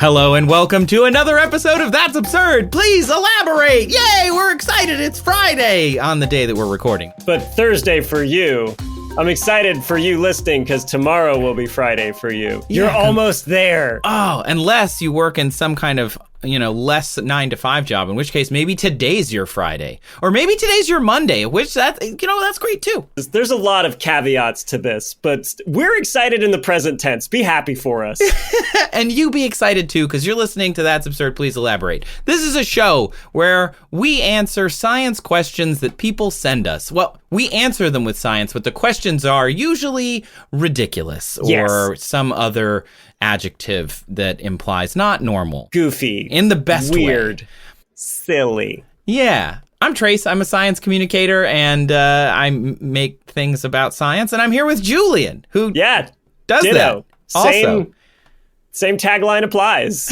Hello and welcome to another episode of That's Absurd. Please elaborate. Yay, we're excited. It's Friday on the day that we're recording. But Thursday for you. I'm excited for you listening because tomorrow will be Friday for you. You're almost there. Oh, unless you work in some kind of, less 9-to-5 job, in which case maybe today's your Friday. Or maybe today's your Monday, which that's great too. There's a lot of caveats to this, but we're excited in the present tense. Be happy for us. And you be excited too, because you're listening to That's Absurd. Please elaborate. This is a show where we answer science questions that people send us. Well, we answer them with science, but the questions are usually ridiculous or some other adjective that implies not normal. Goofy. In the best way. Weird. Silly. Yeah. I'm Trace. I'm a science communicator, and I make things about science. And I'm here with Julian, who does ditto. that. Also. Same tagline applies.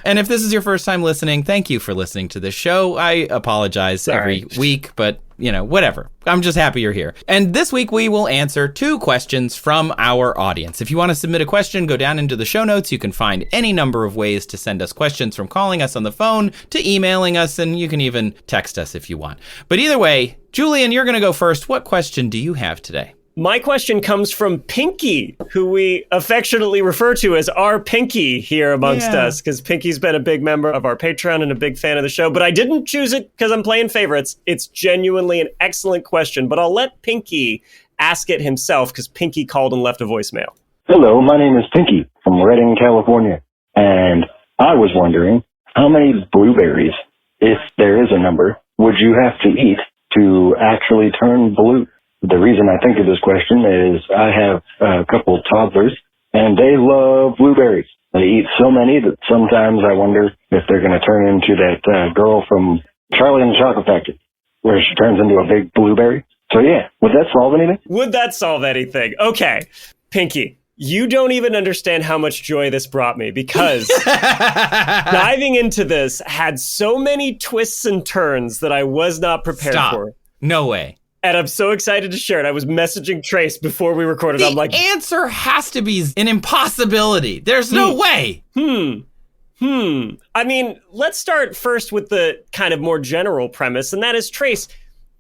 And if this is your first time listening, thank you for listening to this show. I apologize every week, but, whatever. I'm just happy you're here. And this week we will answer 2 questions from our audience. If you want to submit a question, go down into the show notes. You can find any number of ways to send us questions, from calling us on the phone to emailing us, and you can even text us if you want. But either way, Julian, you're going to go first. What question do you have today? My question comes from Pinky, who we affectionately refer to as our Pinky here amongst us, because Pinky's been a big member of our Patreon and a big fan of the show. But I didn't choose it because I'm playing favorites. It's genuinely an excellent question, but I'll let Pinky ask it himself because Pinky called and left a voicemail. Hello, my name is Pinky from Redding, California, and I was wondering how many blueberries, if there is a number, would you have to eat to actually turn blue? The reason I think of this question is I have a couple of toddlers, and they love blueberries. They eat so many that sometimes I wonder if they're going to turn into that girl from Charlie and the Chocolate Factory, where she turns into a big blueberry. So yeah, would that solve anything? Would that solve anything? Okay, Pinky, you don't even understand how much joy this brought me, because diving into this had so many twists and turns that I was not prepared for. No way. And I'm so excited to share it. I was messaging Trace before we recorded. I'm like, the answer has to be an impossibility. There's no way. I mean, let's start first with the kind of more general premise, and that is, Trace,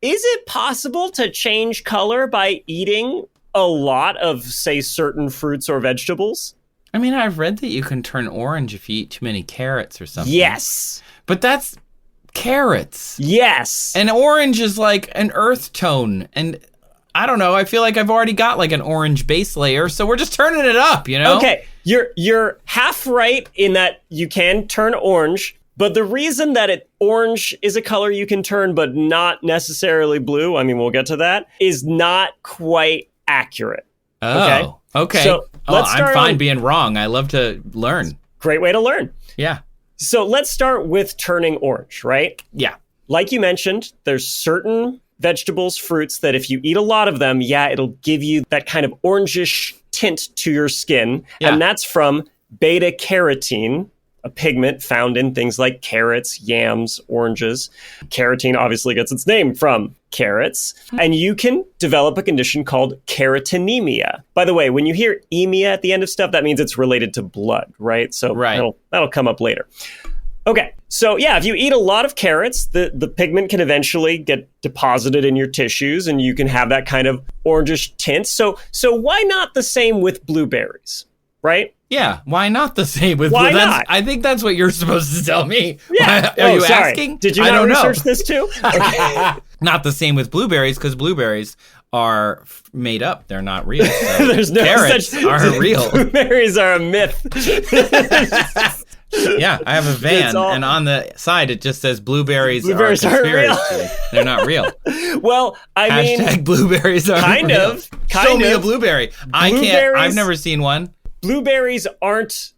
is it possible to change color by eating a lot of, say, certain fruits or vegetables? I mean, I've read that you can turn orange if you eat too many carrots or something. Yes. But that's carrots. Yes. And orange is like an earth tone. And I don't know, I feel like I've already got like an orange base layer, so we're just turning it up, Okay, you're half right in that you can turn orange, but the reason that orange is a color you can turn but not necessarily blue, I mean, we'll get to that, is not quite accurate. Oh, okay. So I'm fine being wrong. I love to learn. Great way to learn. Yeah. So let's start with turning orange, right? Yeah. Like you mentioned, there's certain vegetables, fruits that if you eat a lot of them, it'll give you that kind of orangish tint to your skin. Yeah. And that's from beta-carotene, a pigment found in things like carrots, yams, oranges. Carotene obviously gets its name from carrots. And you can develop a condition called carotenemia. By the way, when you hear emia at the end of stuff, that means it's related to blood, right? So that'll come up later. Okay, so if you eat a lot of carrots, the pigment can eventually get deposited in your tissues and you can have that kind of orangish tint. So why not the same with blueberries, right? Yeah, why not the same with blueberries? Why not? I think that's what you're supposed to tell me. Yeah. Are you asking? Did you not research this too? Okay. Not the same with blueberries, because blueberries are made up. They're not real. So There's no carrots are real. Blueberries are a myth. Yeah, I have a van, and on the side it just says blueberries are a aren't real. They're not real. Well, I mean, # blueberries are kind real. of. Show me a blueberry. I can't. I've never seen one. Blueberries aren't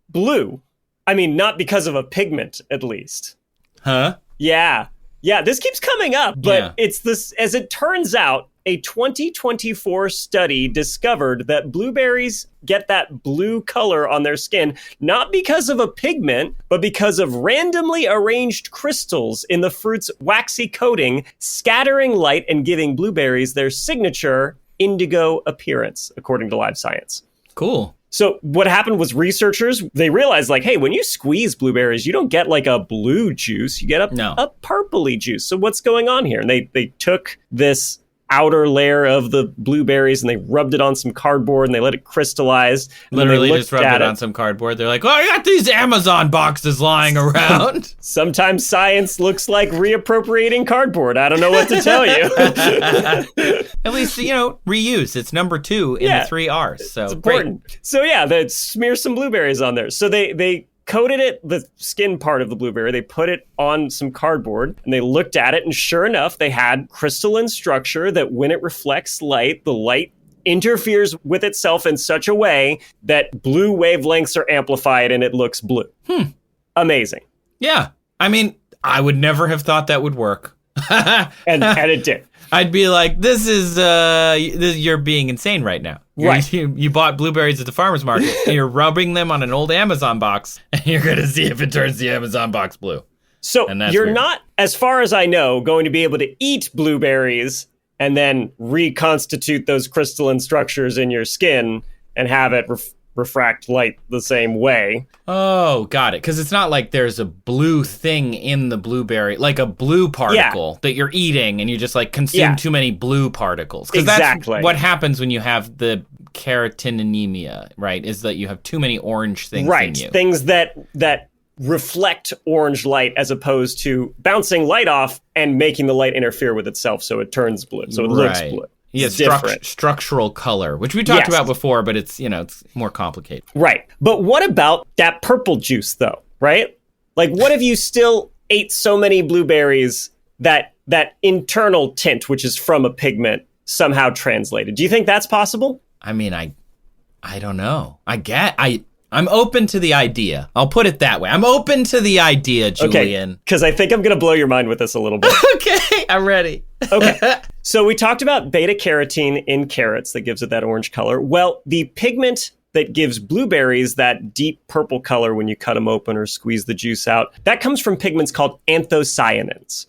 blue. I mean, not because of a pigment, at least. Huh? Yeah. This keeps coming up, but it's this. As it turns out, a 2024 study discovered that blueberries get that blue color on their skin, not because of a pigment, but because of randomly arranged crystals in the fruit's waxy coating, scattering light and giving blueberries their signature indigo appearance, according to Live Science. Cool. So what happened was researchers, they realized like, hey, when you squeeze blueberries, you don't get like a blue juice, you get a purpley juice. So what's going on here? And they took this outer layer of the blueberries and they rubbed it on some cardboard and they let it crystallize. Literally just rubbed it on some cardboard. They're like, oh, I got these Amazon boxes lying around. Sometimes science looks like reappropriating cardboard. I don't know what to tell you. At least, reuse. It's number 2 in the 3 R's. So it's important. Great. So they smear some blueberries on there. So they coated it, the skin part of the blueberry, they put it on some cardboard and they looked at it, and sure enough, they had crystalline structure that when it reflects light, the light interferes with itself in such a way that blue wavelengths are amplified and it looks blue. Amazing. Yeah. I mean, I would never have thought that would work. and it did. I'd be like, this is you're being insane right now. Right. You bought blueberries at the farmer's market and you're rubbing them on an old Amazon box and you're going to see if it turns the Amazon box blue. So you're not, as far as I know, going to be able to eat blueberries and then reconstitute those crystalline structures in your skin and have it refract light the same way. Oh, got it. Because it's not like there's a blue thing in the blueberry, like a blue particle that you're eating and you just like consume too many blue particles. Because that's what happens when you have the caroteninemia, right? Is that you have too many orange things in you. Things that reflect orange light as opposed to bouncing light off and making the light interfere with itself so it turns blue. So it looks blue. Yeah, structural color, which we talked about before, but it's more complicated. Right. But what about that purple juice, though, right? Like, what if you still ate so many blueberries that internal tint, which is from a pigment, somehow translated? Do you think that's possible? I mean, I don't know. I'm open to the idea. I'll put it that way. I'm open to the idea, Julian. Okay, because I think I'm going to blow your mind with this a little bit. Okay, I'm ready. Okay, so we talked about beta-carotene in carrots that gives it that orange color. Well, the pigment that gives blueberries that deep purple color when you cut them open or squeeze the juice out, that comes from pigments called anthocyanins.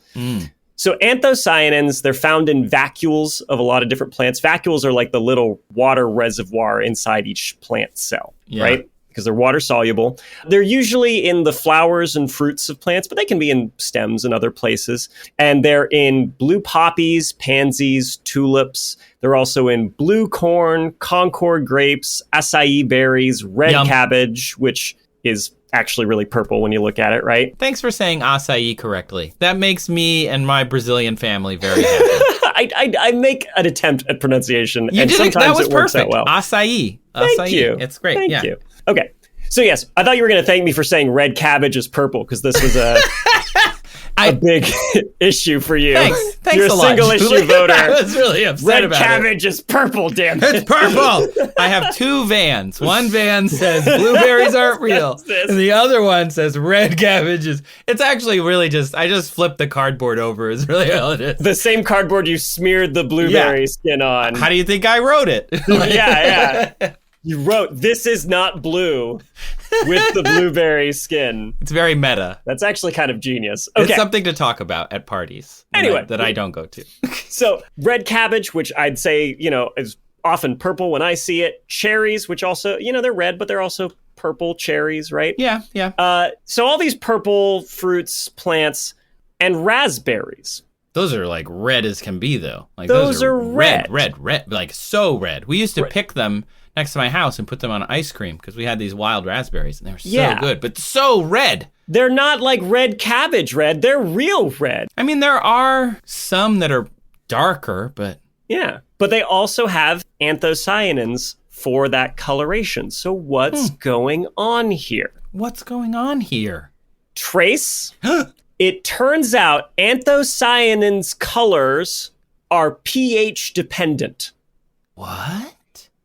So anthocyanins, they're found in vacuoles of a lot of different plants. Vacuoles are like the little water reservoir inside each plant cell, right? Because they're water soluble. They're usually in the flowers and fruits of plants, but they can be in stems and other places. And they're in blue poppies, pansies, tulips. They're also in blue corn, Concord grapes, acai berries, red cabbage, which is actually really purple when you look at it, right? Thanks for saying acai correctly. That makes me and my Brazilian family very happy. I make an attempt at pronunciation, and sometimes that was it works perfect. out well. Acai. Thank you. It's great. Thank you. Okay. So yes, I thought you were going to thank me for saying red cabbage is purple because this was a big issue for you. Thanks You're a lot, single issue voter. I was really upset about it. Red cabbage is purple, damn it. It's purple. I have 2 vans. One van says blueberries aren't real, and the other one says red cabbage is. It's actually really I just flipped the cardboard over is really all it is. The same cardboard you smeared the blueberry skin on. How do you think I wrote it? Yeah. You wrote, "This is not blue," with the blueberry skin. It's very meta. That's actually kind of genius. Okay. It's something to talk about at parties. Anyway. That I don't go to. So, red cabbage, which I'd say, is often purple when I see it. Cherries, which also, they're red, but they're also purple cherries, right? Yeah. So all these purple fruits, plants, and raspberries. Those are like red as can be, though. Like those are red, like so red. We used to pick them next to my house and put them on ice cream because we had these wild raspberries and they were so good, but so red. They're not like red cabbage red. They're real red. I mean, there are some that are darker, but... Yeah, but they also have anthocyanins for that coloration. So what's going on here? What's going on here? Trace, it turns out anthocyanins colors are pH dependent. What?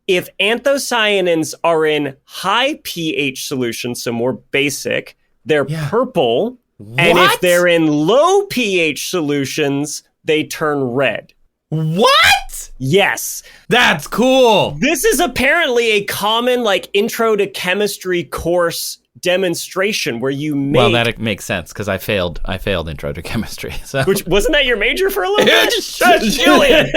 If anthocyanins are in high pH solutions, so more basic, they're purple. What? And if they're in low pH solutions, they turn red. What? Yes. That's cool. This is apparently a common intro to chemistry course demonstration where you make... Well, that makes sense because I failed intro to chemistry. So. Which wasn't that your major for a little bit? Julian.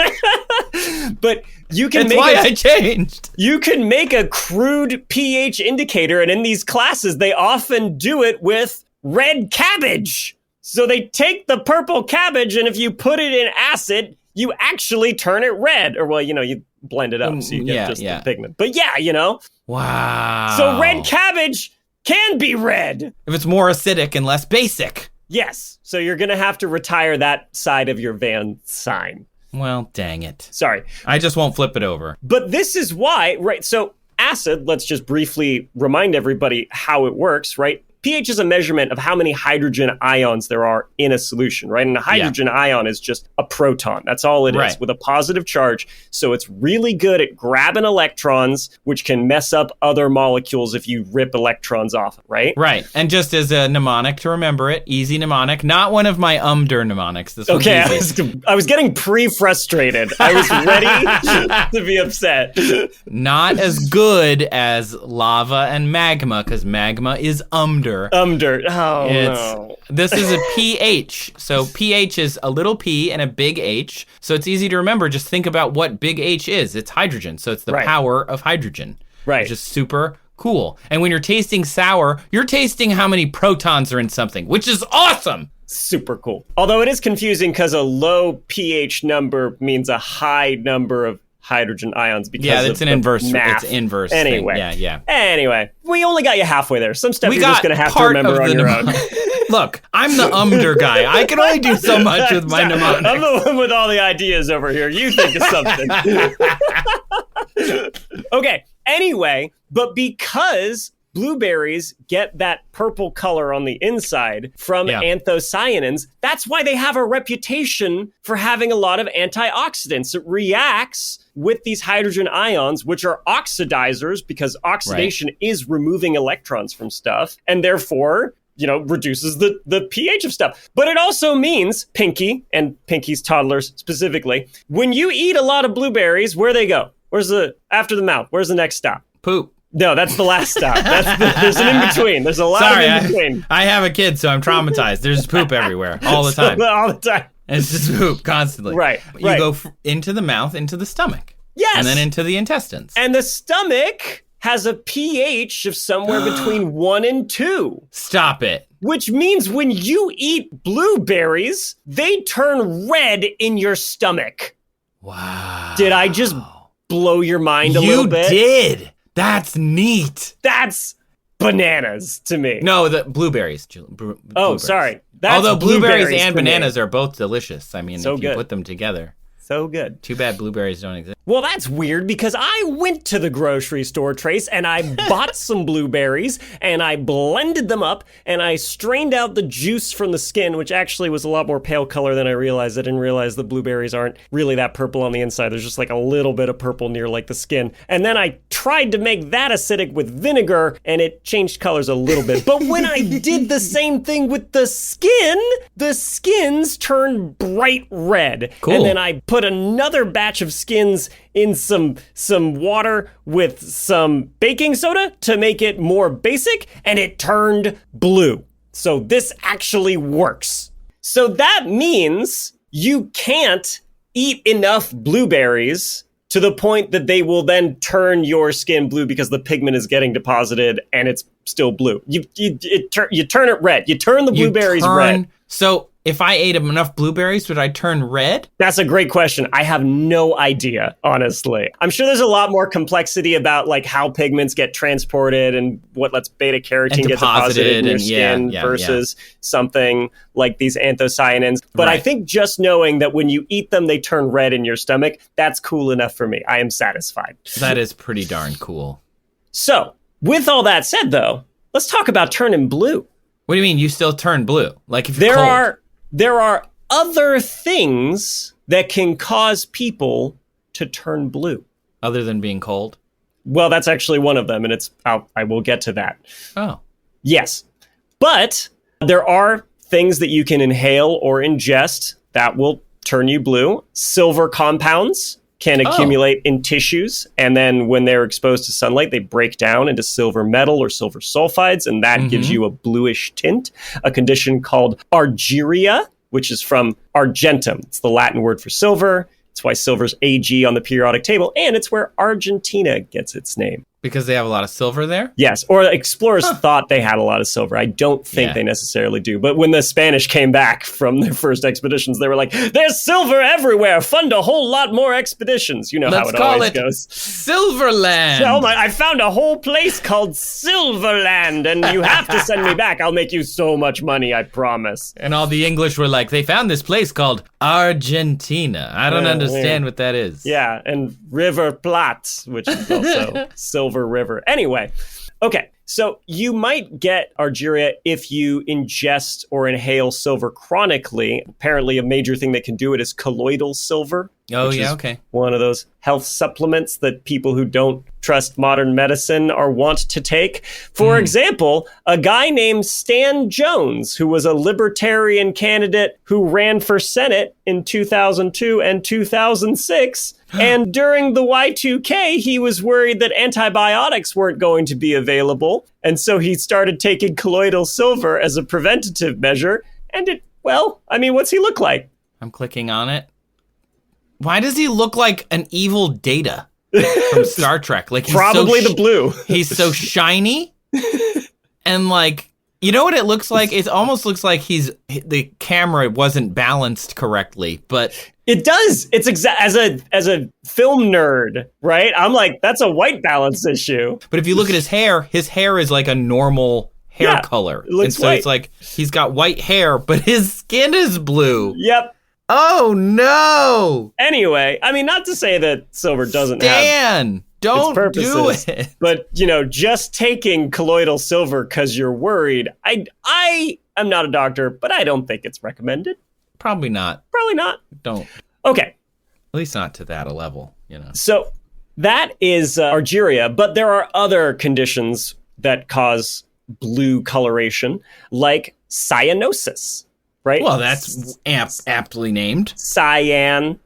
But you can That's why I changed. You can make a crude pH indicator, and in these classes, they often do it with red cabbage. So they take the purple cabbage, and if you put it in acid, you actually turn it red. Or, well, you blend it up so you get the pigment. But yeah, Wow. So red cabbage can be red. If it's more acidic and less basic. Yes. So you're going to have to retire that side of your Van sign. Well, dang it. Sorry. I just won't flip it over. But this is why, right? So acid, let's just briefly remind everybody how it works, right? pH is a measurement of how many hydrogen ions there are in a solution, right? And a hydrogen ion is just a proton. That's all it is, with a positive charge. So it's really good at grabbing electrons, which can mess up other molecules if you rip electrons off, right? Right. And just as a mnemonic to remember it, easy mnemonic, not one of my mnemonics. This one's easy. I was getting pre-frustrated. I was ready to be upset. Not as good as lava and magma, because magma is Oh, no. This is a pH. So pH is a little p and a big H. So it's easy to remember. Just think about what big H is. It's hydrogen. So it's the power of hydrogen. Right. Which is super cool. And when you're tasting sour, you're tasting how many protons are in something, which is awesome. Super cool. Although it is confusing because a low pH number means a high number of hydrogen ions because it's an inverse math. It's inverse anyway thing. Anyway, we only got you halfway there. Some stuff you're just gonna have to remember on your own. Look, I'm the guy. I can only do so much with my mnemonics. I'm the one with all the ideas over here. You think of something. Okay, anyway, but because blueberries get that purple color on the inside from anthocyanins, that's why they have a reputation for having a lot of antioxidants. It reacts with these hydrogen ions, which are oxidizers, because oxidation is removing electrons from stuff, and therefore, reduces the pH of stuff. But it also means, Pinky, and Pinky's toddlers specifically, when you eat a lot of blueberries, where they go? After the mouth, where's the next stop? Poop. No, that's the last stop. There's an in-between. There's a lot of in-between. I have a kid, so I'm traumatized. There's poop everywhere, all the time. All the time. And it's just poop constantly. Right. You go into the mouth, into the stomach. Yes. And then into the intestines. And the stomach has a pH of somewhere between 1 and 2. Stop it. Which means when you eat blueberries, they turn red in your stomach. Wow. Did I just blow your mind a little bit? You did. That's neat. That's bananas to me. No, the blueberries. Blueberries. Sorry. Although blueberries and bananas are both delicious. I mean, if you put them together. So good. Too bad blueberries don't exist. Well, that's weird because I went to the grocery store, Trace, and I bought some blueberries and I blended them up and I strained out the juice from the skin, which actually was a lot more pale color than I realized. I didn't realize the blueberries aren't really that purple on the inside. There's just like a little bit of purple near like the skin. And then I tried to make that acidic with vinegar and it changed colors a little bit. But when I did the same thing with the skins turned bright red. Cool. And then I put another batch of skins in some water with some baking soda to make it more basic, and it turned blue. So this actually works. So that means you can't eat enough blueberries to the point that they will then turn your skin blue because the pigment is getting deposited and it's still blue. You turn it red. You turn the blueberries red. So if I ate enough blueberries, would I turn red? That's a great question. I have no idea, honestly. I'm sure there's a lot more complexity about like how pigments get transported and what lets beta carotene get deposited in your skin versus something like these anthocyanins. But I think just knowing that when you eat them, they turn red in your stomach, that's cool enough for me. I am satisfied. That is pretty darn cool. So, with all that said, though, let's talk about turning blue. What do you mean you still turn blue? Like if you're cold? There are other things that can cause people to turn blue. Other than being cold? Well, that's actually one of them, and I will get to that. Oh. Yes. But there are things that you can inhale or ingest that will turn you blue. Silver compounds can accumulate in tissues, and then when they're exposed to sunlight, they break down into silver metal or silver sulfides, and that gives you a bluish tint. A condition called argyria, which is from argentum. It's the Latin word for silver. That's why silver's AG on the periodic table, and it's where Argentina gets its name. Because they have a lot of silver there? Yes, or explorers thought they had a lot of silver. I don't think they necessarily do. But when the Spanish came back from their first expeditions, they were like, there's silver everywhere! Fund a whole lot more expeditions. You know how it always goes. Silverland! Oh my, I found a whole place called Silverland, and you have to send me back. I'll make you so much money, I promise. And all the English were like, they found this place called Argentina. I don't understand what that is. Yeah, and River Plate, which is also Silver River. Anyway, okay, so you might get argyria if you ingest or inhale silver chronically. Apparently, a major thing that can do it is colloidal silver. Oh, yeah, okay. One of those health supplements that people who don't trust modern medicine are wont to take. For example, a guy named Stan Jones, who was a libertarian candidate who ran for Senate in 2002 and 2006. And during the Y2K, he was worried that antibiotics weren't going to be available. And so he started taking colloidal silver as a preventative measure. And what's he look like? I'm clicking on it. Why does he look like an evil Data from Star Trek? Like he's probably the blue. He's so shiny, and you know what it looks like? It almost looks like the camera wasn't balanced correctly, but it does. It's as a film nerd, right? I'm like, that's a white balance issue. But if you look at his hair is like a normal hair color, it looks and so white. It's like he's got white hair, but his skin is blue. Yep. Oh, no! Anyway, I mean, not to say that silver doesn't have don't its purposes, do it. But, just taking colloidal silver because you're worried, I am not a doctor, but I don't think it's recommended. Probably not. Probably not. Don't. Okay. At least not to that level, So that is argyria, but there are other conditions that cause blue coloration, like cyanosis. Right? Well, that's aptly named. Cyanosis.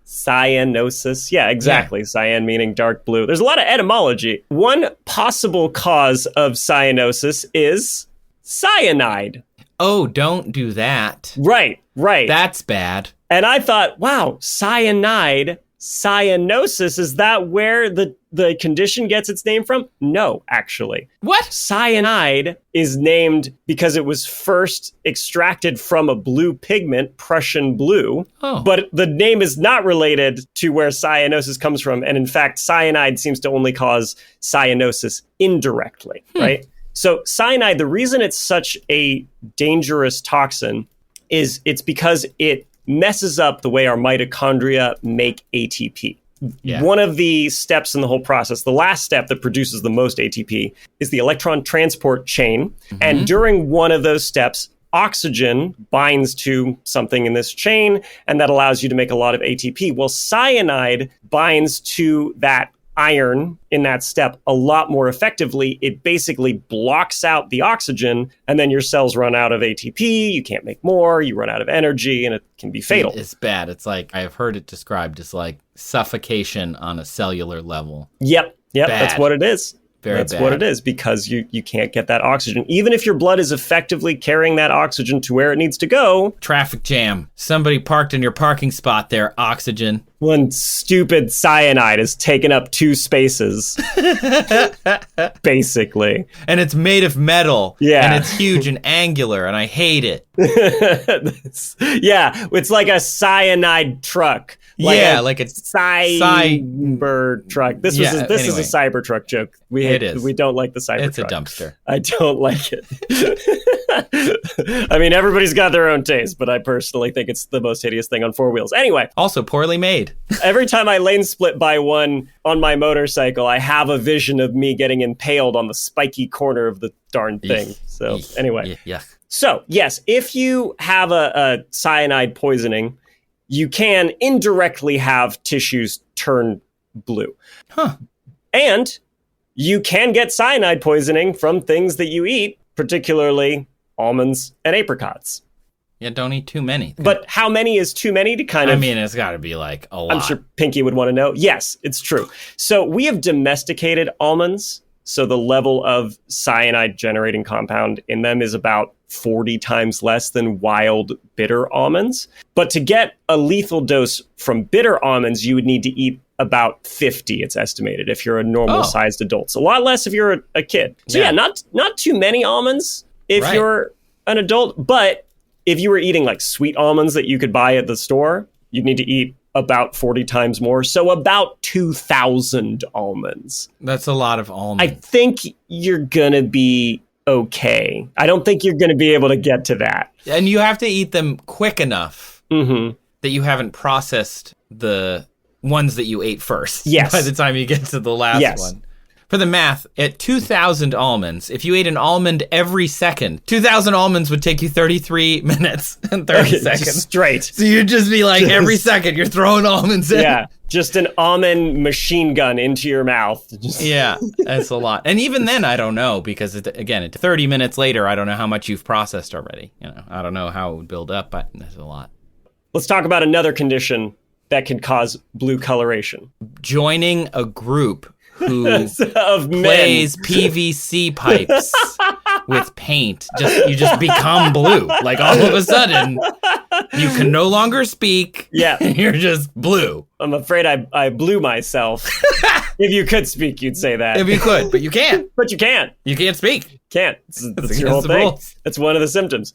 Yeah, exactly. Yeah. Cyan meaning dark blue. There's a lot of etymology. One possible cause of cyanosis is cyanide. Oh, don't do that. Right. That's bad. And I thought, wow, cyanide, cyanosis, is that where the condition gets its name from? No, actually. What? Cyanide is named because it was first extracted from a blue pigment, Prussian blue. Oh. But the name is not related to where cyanosis comes from. And in fact, cyanide seems to only cause cyanosis indirectly, right? So cyanide, the reason it's such a dangerous toxin is it's because it messes up the way our mitochondria make ATP. Yeah. One of the steps in the whole process, the last step that produces the most ATP, is the electron transport chain. Mm-hmm. And during one of those steps, oxygen binds to something in this chain, and that allows you to make a lot of ATP. Well, cyanide binds to that iron in that step a lot more effectively. It basically blocks out the oxygen, and then your cells run out of ATP. You can't make more. You run out of energy, and it can be fatal. It's bad. It's like, I've heard it described as like suffocation on a cellular level. Yep. Bad. That's what it is. That's bad. What it is, because you can't get that oxygen. Even if your blood is effectively carrying that oxygen to where it needs to go. Traffic jam. Somebody parked in your parking spot there. Oxygen. One stupid cyanide has taken up 2 spaces. Basically. And it's made of metal. Yeah. And it's huge and angular, and I hate it. Yeah, it's like a cyanide truck. Like a cyber truck. This is a cyber truck joke. It is. We don't like the cyber truck. It's a dumpster. I don't like it. I mean, everybody's got their own taste, but I personally think it's the most hideous thing on 4 wheels. Anyway. Also poorly made. Every time I lane split by one on my motorcycle, I have a vision of me getting impaled on the spiky corner of the darn thing. So anyway. Yeah. So, yes, if you have a cyanide poisoning, you can indirectly have tissues turn blue. Huh. And you can get cyanide poisoning from things that you eat, particularly almonds and apricots. Yeah, don't eat too many. But how many is too many to kind of... I mean, it's got to be like a lot. I'm sure Pinky would want to know. Yes, it's true. So we have domesticated almonds So the level of cyanide generating compound in them is about 40 times less than wild bitter almonds. But to get a lethal dose from bitter almonds, you would need to eat about 50, it's estimated, if you're a normal-sized adult. So a lot less if you're a kid. So yeah, not too many almonds if you're an adult. But if you were eating like sweet almonds that you could buy at the store, you'd need to eat about 40 times more. So about 2,000 almonds. That's a lot of almonds. I think you're going to be okay. I don't think you're going to be able to get to that. And you have to eat them quick enough that you haven't processed the ones that you ate first. Yes. By the time you get to the last one. For the math, at 2,000 almonds, if you ate an almond every second, 2,000 almonds would take you 33 minutes and 30 seconds. Straight. So you'd just be like, every second you're throwing almonds in. Yeah, just an almond machine gun into your mouth. Yeah, that's a lot. And even then, I don't know, because, again, 30 minutes later, I don't know how much you've processed already. I don't know how it would build up, but that's a lot. Let's talk about another condition that can cause blue coloration. Joining a group who of plays PVC pipes with paint. You just become blue. Like all of a sudden, you can no longer speak. Yeah. You're just blue. I'm afraid I blew myself. If you could speak, you'd say that. If you could, but you can't. But you can't. You can't speak. Can't. That's your whole thing. That's one of the symptoms.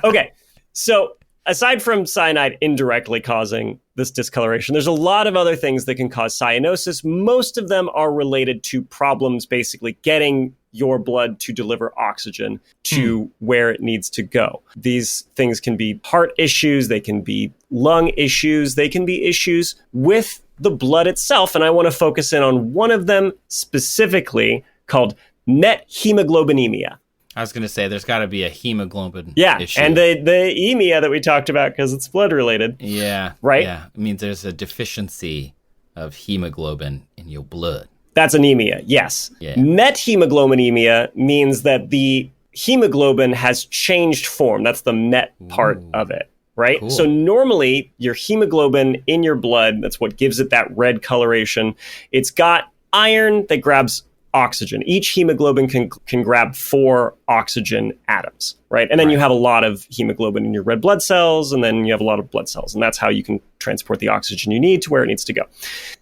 Okay. So aside from cyanide indirectly causing this discoloration, there's a lot of other things that can cause cyanosis. Most of them are related to problems basically getting your blood to deliver oxygen to where it needs to go. These things can be heart issues, they can be lung issues, they can be issues with the blood itself. And I want to focus in on one of them specifically called methemoglobinemia. I was going to say, there's got to be a hemoglobin issue. And the emia that we talked about, because it's blood related. Yeah. Right? Yeah. It means there's a deficiency of hemoglobin in your blood. That's anemia, yes. Yeah. Methemoglobinemia means that the hemoglobin has changed form. That's the met part of it, right? Cool. So normally, your hemoglobin in your blood, that's what gives it that red coloration. It's got iron that grabs oxygen. Each hemoglobin can grab 4 oxygen atoms, right? And then you have a lot of hemoglobin in your red blood cells, and then you have a lot of blood cells. And that's how you can transport the oxygen you need to where it needs to go.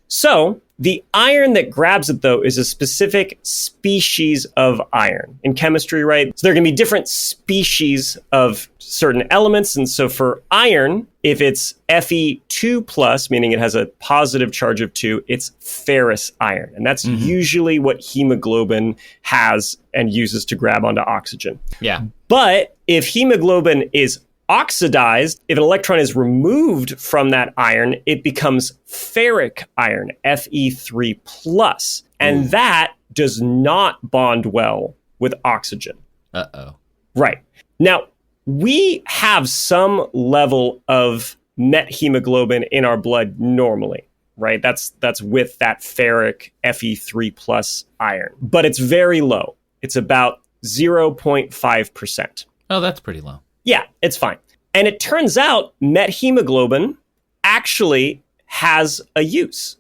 So the iron that grabs it, though, is a specific species of iron in chemistry, right? So there can be different species of certain elements. And so for iron, if it's Fe2+, meaning it has a positive charge of 2, it's ferrous iron. And that's usually what hemoglobin has and uses to grab onto oxygen. Yeah. But if hemoglobin is oxidized, if an electron is removed from that iron, it becomes ferric iron, Fe3+. And that does not bond well with oxygen. Uh-oh. Right. Now, we have some level of methemoglobin in our blood normally, right? That's with that ferric Fe3+ iron. But it's very low. It's about 0.5%. Oh, that's pretty low. Yeah, it's fine. And it turns out methemoglobin actually has a use.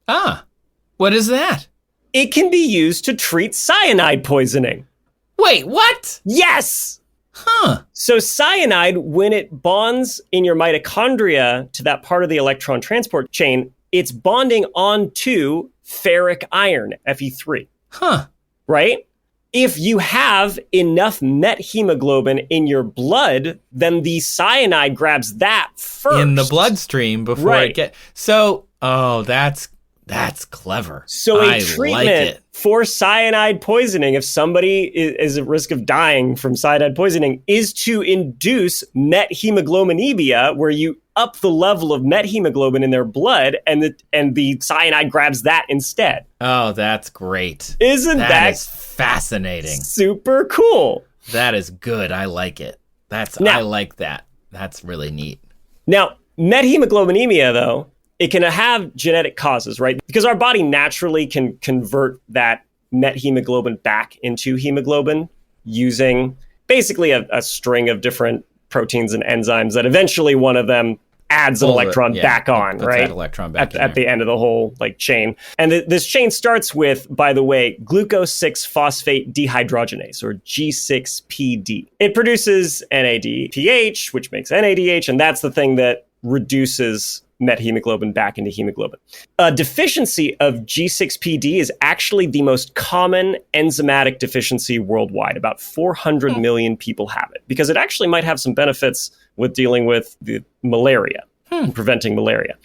Ah, what is that? It can be used to treat cyanide poisoning. Wait, what? Yes! Huh. So cyanide, when it bonds in your mitochondria to that part of the electron transport chain, it's bonding onto ferric iron, Fe3. Huh. Right? If you have enough methemoglobin in your blood, then the cyanide grabs that first. In the bloodstream before it gets... So, that's clever. So I treatment like it. for cyanide poisoning, if somebody is at risk of dying from cyanide poisoning, is to induce methemoglobinemia, where you up the level of methemoglobin in their blood, and the cyanide grabs that instead. Oh, that's great. Isn't that is fascinating? Super cool. That is good. I like it. I like that. That's really neat. Now, methemoglobinemia, though, it can have genetic causes, right? Because our body naturally can convert that methemoglobin back into hemoglobin using basically a string of different proteins and enzymes that eventually one of them adds an electron back on, right? That electron back at the end of the whole chain. And this chain starts with, by the way, glucose-6-phosphate dehydrogenase, or G6PD. It produces NADPH, which makes NADH, and that's the thing that reduces methemoglobin back into hemoglobin. A deficiency of G6PD is actually the most common enzymatic deficiency worldwide. About 400 million people have it, because it actually might have some benefits with dealing with the malaria, and preventing malaria.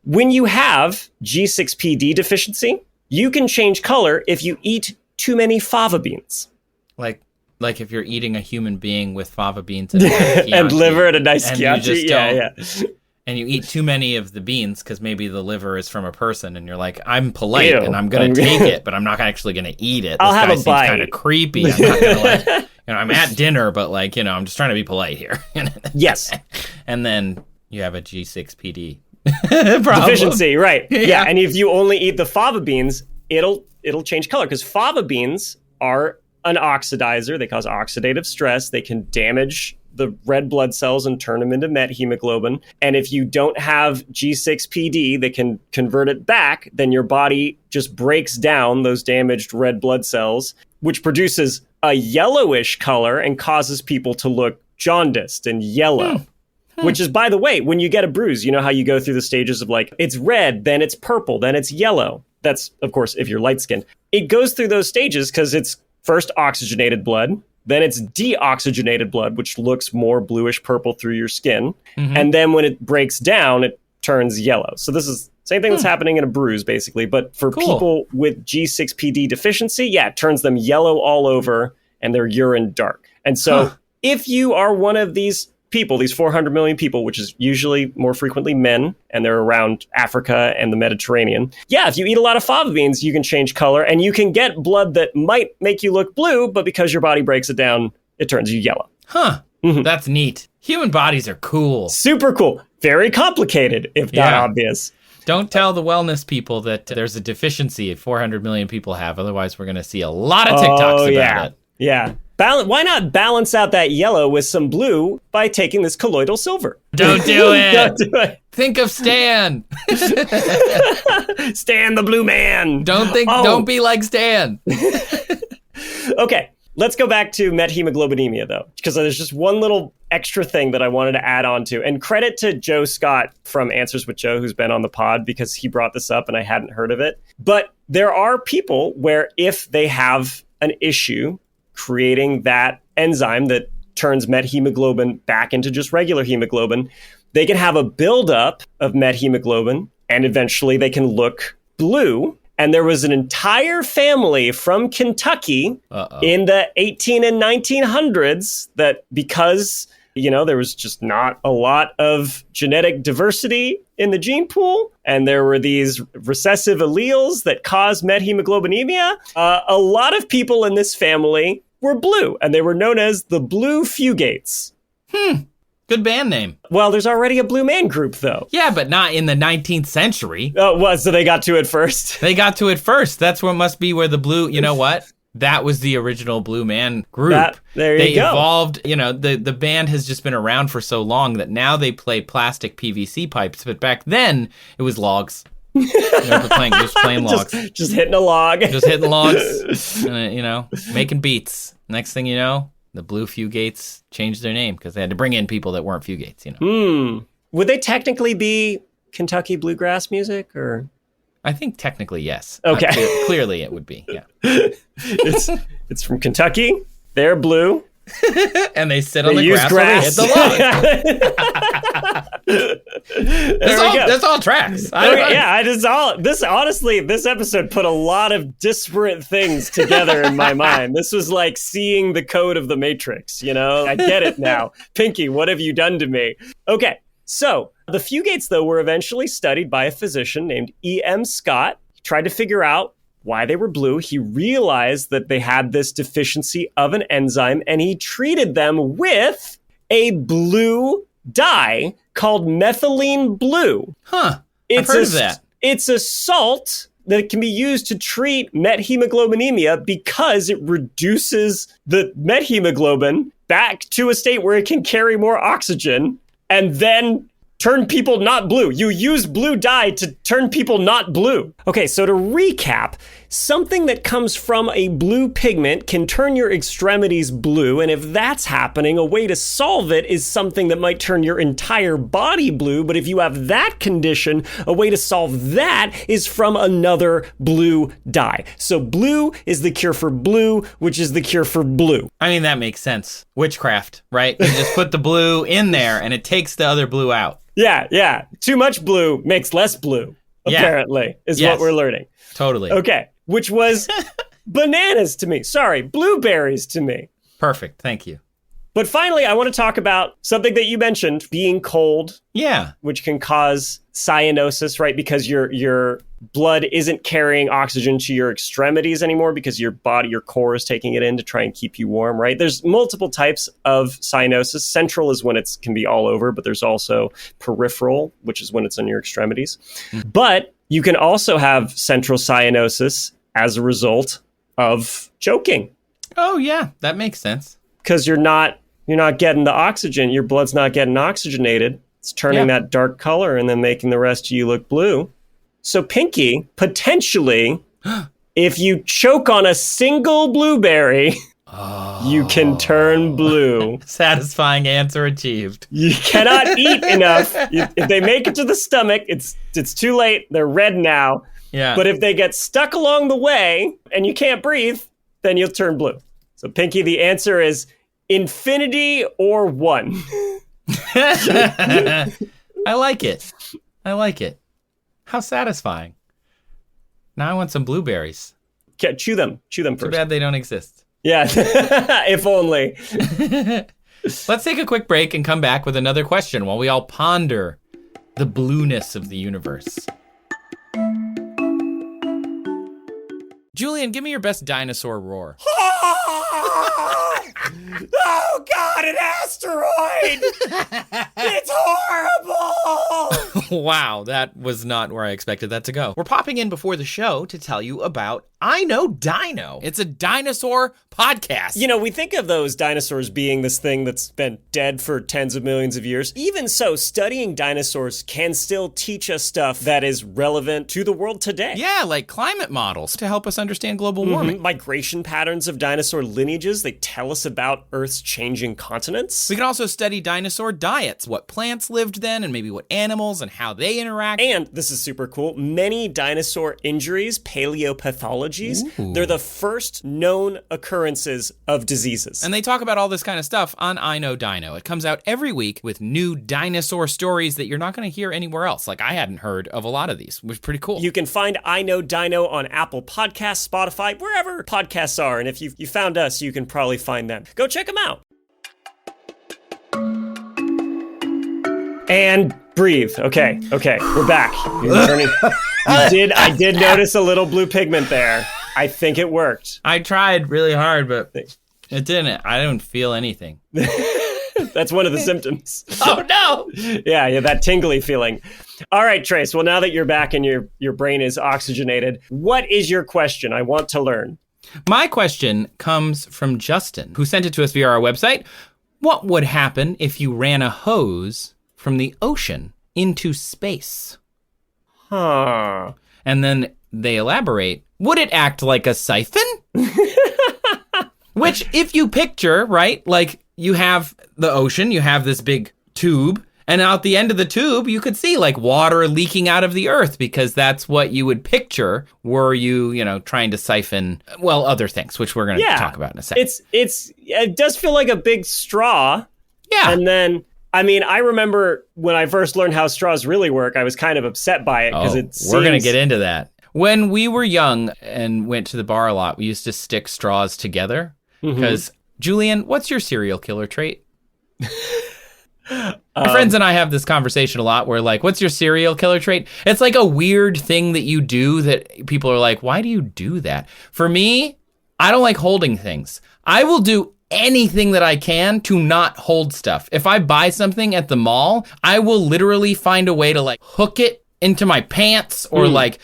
When you have G6PD deficiency, you can change color if you eat too many fava beans. Like if you're eating a human being with fava beans and, and liver and a nice Chianti. And you eat too many of the beans because maybe the liver is from a person, and you're like, I'm polite and I'm going to take it, but I'm not actually going to eat it. I'll have a bite. Kind of creepy. I'm not going to I'm at dinner, but I'm just trying to be polite here. Yes. And then you have a G6PD deficiency, right? Yeah. And if you only eat the fava beans, it'll change color, because fava beans are an oxidizer. They cause oxidative stress. They can damage the red blood cells and turn them into methemoglobin. And if you don't have G6PD that can convert it back, then your body just breaks down those damaged red blood cells, which produces a yellowish color and causes people to look jaundiced and yellow. Which is, by the way, when you get a bruise, you know how you go through the stages of it's red, then it's purple, then it's yellow. That's, of course, if you're light-skinned. It goes through those stages because it's first oxygenated blood, then it's deoxygenated blood, which looks more bluish purple through your skin. And then when it breaks down, it turns yellow. So this is the same thing that's happening in a bruise, basically. But for people with G6PD deficiency, it turns them yellow all over and their urine dark. And so if you are one of these people, these 400 million people, which is usually more frequently men, and they're around Africa and the Mediterranean. If you eat a lot of fava beans, you can change color, and you can get blood that might make you look blue, but because your body breaks it down, it turns you yellow. That's neat. Human bodies are cool. Super cool. Very complicated, if not obvious. Don't tell the wellness people that there's a deficiency 400 million people have. Otherwise, we're going to see a lot of TikToks about it. Yeah. Why not balance out that yellow with some blue by taking this colloidal silver? Don't do it. Don't do it. Think of Stan. Stan the blue man. Don't be like Stan. Okay, let's go back to methemoglobinemia, though, because there's just one little extra thing that I wanted to add on to. And credit to Joe Scott from Answers with Joe, who's been on the pod, because he brought this up and I hadn't heard of it. But there are people where if they have an issue creating that enzyme that turns methemoglobin back into just regular hemoglobin, they can have a buildup of methemoglobin, and eventually they can look blue. And there was an entire family from Kentucky in the 18 and 1900s that, because, there was just not a lot of genetic diversity in the gene pool, and there were these recessive alleles that caused methemoglobinemia, a lot of people in this family were blue, and they were known as the Blue Fugates. Good band name. Well, there's already a Blue Man Group, though. Yeah, but not in the 19th century. Oh, well, so they got to it first? They got to it first. That's what must be where the blue, you know what? That was the original Blue Man Group. There you go. They evolved, the band has just been around for so long that now they play plastic PVC pipes, but back then it was logs. Just playing logs. Just hitting a log. Just hitting logs, and, making beats. Next thing you know, the Blue Fugates changed their name because they had to bring in people that weren't Fugates, Would they technically be Kentucky bluegrass music, or? I think technically, yes. Okay. Clearly it would be, yeah. It's from Kentucky. They're blue. And they sit on the grass while they hit the log. That's all tracks. This episode put a lot of disparate things together in my mind. This was like seeing the code of the Matrix, I get it now. Pinky, what have you done to me? Okay, so the Fugates, though, were eventually studied by a physician named E.M. Scott. He tried to figure out why they were blue. He realized that they had this deficiency of an enzyme, and he treated them with a blue dye called methylene blue. I've heard of that. It's a salt that can be used to treat methemoglobinemia because it reduces the methemoglobin back to a state where it can carry more oxygen, and then turn people not blue. You use blue dye to turn people not blue. Okay, so to recap, something that comes from a blue pigment can turn your extremities blue, and if that's happening, a way to solve it is something that might turn your entire body blue, but if you have that condition, a way to solve that is from another blue dye. So blue is the cure for blue, which is the cure for blue. I mean, that makes sense. Witchcraft, right? You just put the blue in there, and it takes the other blue out. Yeah. Too much blue makes less blue, apparently, is what we're learning. Totally. Okay, which was bananas to me. Sorry, blueberries to me. Perfect. Thank you. But finally, I want to talk about something that you mentioned, being cold. Yeah. Which can cause cyanosis, right? Because your blood isn't carrying oxygen to your extremities anymore because your core is taking it in to try and keep you warm, right? There's multiple types of cyanosis. Central is when it can be all over, but there's also peripheral, which is when it's on your extremities. But you can also have central cyanosis as a result of choking. Oh, yeah. That makes sense. Because you're not getting the oxygen. Your blood's not getting oxygenated. It's turning that dark color and then making the rest of you look blue. So Pinky, potentially, if you choke on a single blueberry, you can turn blue. Satisfying answer achieved. You cannot eat enough. If they make it to the stomach, it's too late. They're red now. Yeah. But if they get stuck along the way and you can't breathe, then you'll turn blue. So Pinky, the answer is infinity or 1. I like it. How satisfying. Now I want some blueberries. Okay, chew them first. Too bad they don't exist. Yeah, if only. Let's take a quick break and come back with another question while we all ponder the blueness of the universe. Julian, give me your best dinosaur roar. Oh, God, an asteroid! It's horrible! Wow, that was not where I expected that to go. We're popping in before the show to tell you about I Know Dino. It's a dinosaur podcast. You know, we think of those dinosaurs being this thing that's been dead for tens of millions of years. Even so, studying dinosaurs can still teach us stuff that is relevant to the world today. Yeah, like climate models to help us understand global warming. Migration patterns of dinosaur lineages, they tell us about Earth's changing continents. We can also study dinosaur diets, what plants lived then, and maybe what animals and how they interact. And, this is super cool, many dinosaur injuries, paleopathologies, they're the first known occurrences of diseases. And they talk about all this kind of stuff on I Know Dino. It comes out every week with new dinosaur stories that you're not going to hear anywhere else. Like, I hadn't heard of a lot of these, which is pretty cool. You can find I Know Dino on Apple Podcasts, Spotify, wherever podcasts are. And if you found us, you can probably find them. Go check them out. And breathe. Okay, we're back. I did notice a little blue pigment there. I think it worked. I tried really hard, but it didn't. I don't feel anything. That's one of the symptoms. Oh, no! Yeah, that tingly feeling. All right, Trace. Well, now that you're back and your brain is oxygenated, what is your question? I want to learn. My question comes from Justin, who sent it to us via our website. What would happen if you ran a hose from the ocean into space? Huh. And then they elaborate, would it act like a siphon? Which, if you picture, right, like you have the ocean, you have this big tube, and out the end of the tube, you could see like water leaking out of the earth because that's what you would picture were you, trying to siphon, well, other things, which we're going to talk about in a second. It does feel like a big straw. Yeah. And then, I remember when I first learned how straws really work, I was kind of upset by it because we're going to get into that. When we were young and went to the bar a lot, we used to stick straws together because, Julian, what's your serial killer trait? My friends and I have this conversation a lot where like, what's your serial killer trait? It's like a weird thing that you do that people are like, why do you do that? For me, I don't like holding things. I will do anything that I can to not hold stuff. If I buy something at the mall, I will literally find a way to like hook it into my pants or like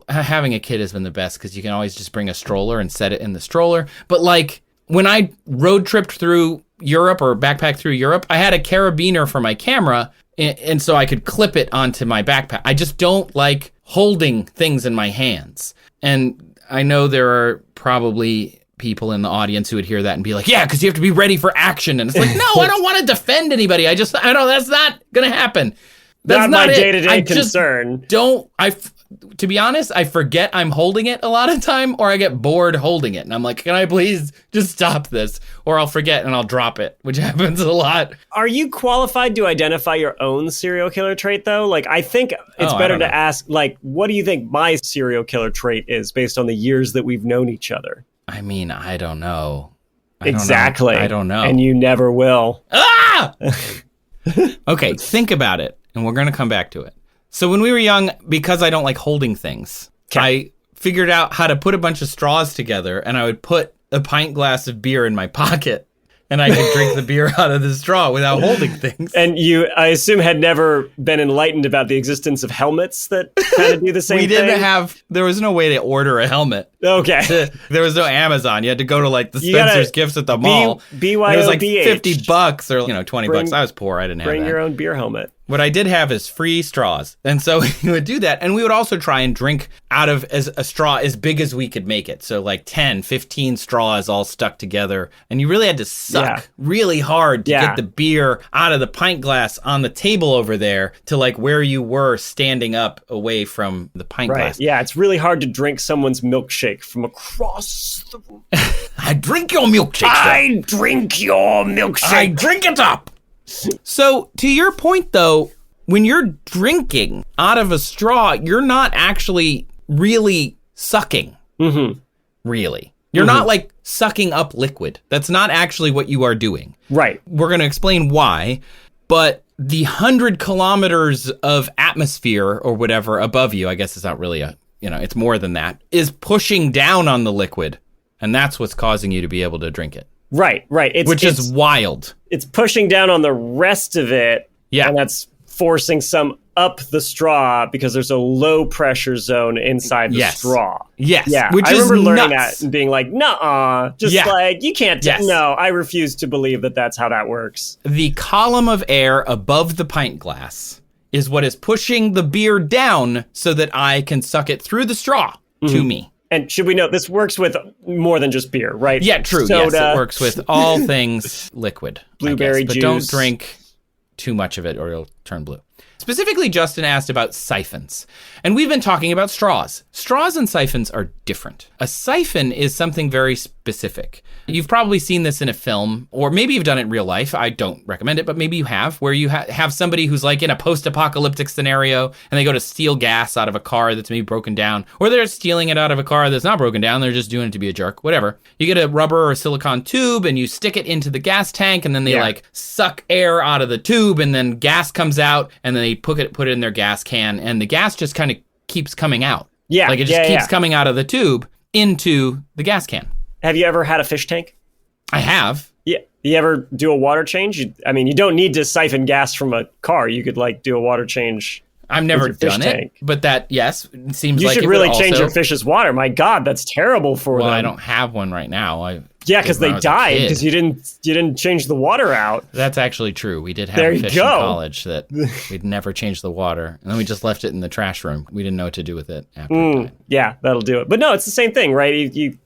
having a kid has been the best because you can always just bring a stroller and set it in the stroller. But like when I road tripped through Europe or backpacked through Europe, I had a carabiner for my camera and so I could clip it onto my backpack. I just don't like holding things in my hands. And I know there are probably people in the audience who would hear that and be like, yeah, because you have to be ready for action. And it's like, no, I don't want to defend anybody. I don't, that's not going to happen. That's not my day-to-day concern. To be honest, I forget I'm holding it a lot of time, or I get bored holding it. And I'm like, can I please just stop this? Or I'll forget and I'll drop it, which happens a lot. Are you qualified to identify your own serial killer trait, though? Like, I think it's better to ask, like, what do you think my serial killer trait is based on the years that we've known each other? I mean, I don't know. Exactly. I don't know. And you never will. Ah! Okay, think about it, and we're going to come back to it. So when we were young, because I don't like holding things, I figured out how to put a bunch of straws together, and I would put a pint glass of beer in my pocket, and I could drink the beer out of the straw without holding things. And you, I assume, had never been enlightened about the existence of helmets that kind of do the same thing? There was no way to order a helmet. Okay. There was no Amazon. You had to go to like the Spencer's Gifts at the mall. BYOBH. It was like $50 or $20. I was poor. I didn't have that. Bring your own beer helmet. What I did have is free straws. And so we would do that. And we would also try and drink out of a straw as big as we could make it. So like 10, 15 straws all stuck together. And you really had to suck really hard to get the beer out of the pint glass on the table over there to like where you were standing up away from the pint glass. Yeah, it's really hard to drink someone's milkshake from across the room. I drink your milkshake. I drink your milkshake. I drink it up. So, to your point, though, when you're drinking out of a straw, you're not actually really sucking. Mm-hmm. Really. You're not, like, sucking up liquid. That's not actually what you are doing. Right. We're going to explain why, but the 100 kilometers of atmosphere or whatever above you, I guess it's not really it's more than that, is pushing down on the liquid, and that's what's causing you to be able to drink it. Right. Which is wild. It's pushing down on the rest of it. Yeah. And that's forcing some up the straw because there's a low pressure zone inside the straw. Yes. Yeah. Which I is remember learning nuts. that and being like, nuh-uh. Like, you can't. No, I refuse to believe that that's how that works. The column of air above the pint glass is what is pushing the beer down so that I can suck it through the straw to me. And should we note, this works with more than just beer, right? Yeah, true. Soda. Yes, it works with all things liquid. Blueberry juice. But don't drink too much of it or it'll turn blue. Specifically, Justin asked about siphons. And we've been talking about straws. Straws and siphons are different. A siphon is something very specific. You've probably seen this in a film, or maybe you've done it in real life. I don't recommend it, but maybe you have, where you have somebody who's like in a post-apocalyptic scenario, and they go to steal gas out of a car that's maybe broken down, or they're stealing it out of a car that's not broken down. They're just doing it to be a jerk, whatever. You get a rubber or silicone tube, and you stick it into the gas tank, and then they like suck air out of the tube, and then gas comes out, and then they put it in their gas can, and the gas just kind of keeps coming out. Yeah. Like it just keeps coming out of the tube into the gas can. Have you ever had a fish tank? I have. Yeah. You ever do a water change? You don't need to siphon gas from a car. You could do a water change. I've never done it, but that, yes, it seems like you should really change your fish's water. My God, that's terrible for them. Well, I don't have one right now. Because they died because you didn't change the water out. That's actually true. We did have a fish in college that we'd never changed the water, and then we just left it in the trash room. We didn't know what to do with it after it died. Yeah, that'll do it. But no, it's the same thing, right? You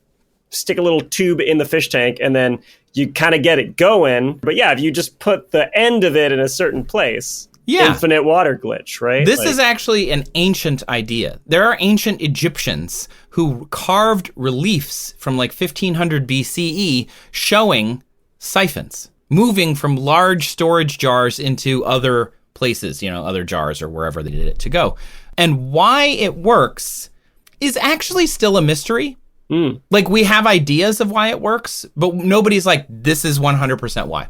stick a little tube in the fish tank, and then you kind of get it going. But yeah, if you just put the end of it in a certain place... Yeah. Infinite water glitch, right? This is actually an ancient idea. There are ancient Egyptians who carved reliefs from 1500 BCE showing siphons moving from large storage jars into other places, other jars or wherever they did it to go. And why it works is actually still a mystery. We have ideas of why it works, but nobody's like, this is 100% why.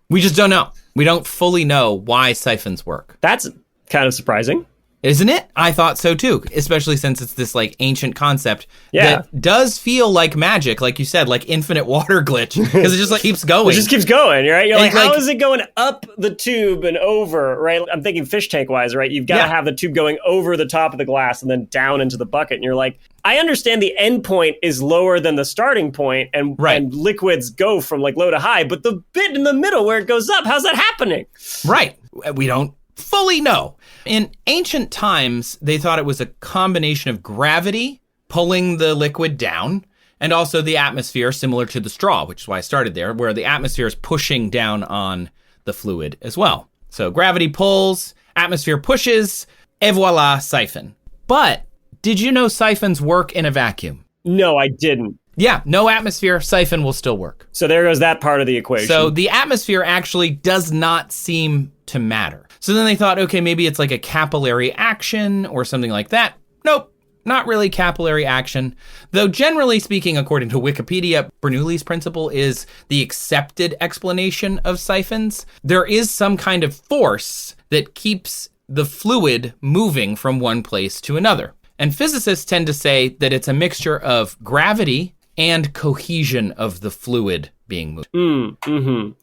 We just don't know. We don't fully know why siphons work. That's kind of surprising. Isn't it? I thought so too, especially since it's this like ancient concept that does feel like magic, like you said, like infinite water glitch, because it just like keeps going. It just keeps going, right? You're like, how is it going up the tube and over, right? I'm thinking fish tank wise, right? You've got to have the tube going over the top of the glass and then down into the bucket. And you're like, I understand the end point is lower than the starting point and liquids go from like low to high, but the bit in the middle where it goes up, how's that happening? Right. We don't fully know. In ancient times, they thought it was a combination of gravity pulling the liquid down and also the atmosphere, similar to the straw, which is why I started there, where the atmosphere is pushing down on the fluid as well. So gravity pulls, atmosphere pushes, et voila, siphon. But did you know siphons work in a vacuum? No, I didn't. Yeah, no atmosphere, siphon will still work. So there goes that part of the equation. So the atmosphere actually does not seem to matter. So then they thought, okay, maybe it's like a capillary action or something like that. Nope, not really capillary action. Though generally speaking, according to Wikipedia, Bernoulli's principle is the accepted explanation of siphons. There is some kind of force that keeps the fluid moving from one place to another. And physicists tend to say that it's a mixture of gravity and cohesion of the fluid being moved.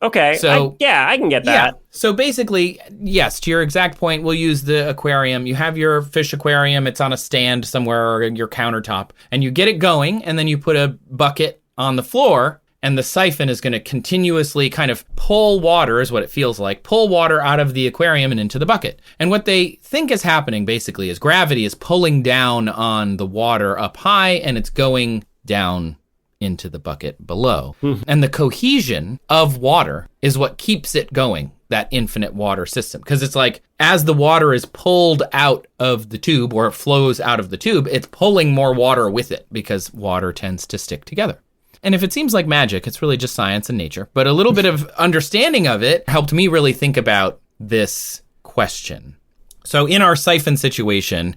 Okay. So I can get that. Yeah. So basically, yes, to your exact point, we'll use the aquarium. You have your fish aquarium. It's on a stand somewhere or your countertop, and you get it going, and then you put a bucket on the floor, and the siphon is going to continuously kind of pull water, is what it feels like, pull water out of the aquarium and into the bucket. And what they think is happening basically is gravity is pulling down on the water up high, and it's going down into the bucket below. And the cohesion of water is what keeps it going, that infinite water system. Because it's like, as the water is pulled out of the tube, or it flows out of the tube, it's pulling more water with it, because water tends to stick together. And if it seems like magic, it's really just science and nature. But a little bit of understanding of it helped me really think about this question. So in our siphon situation,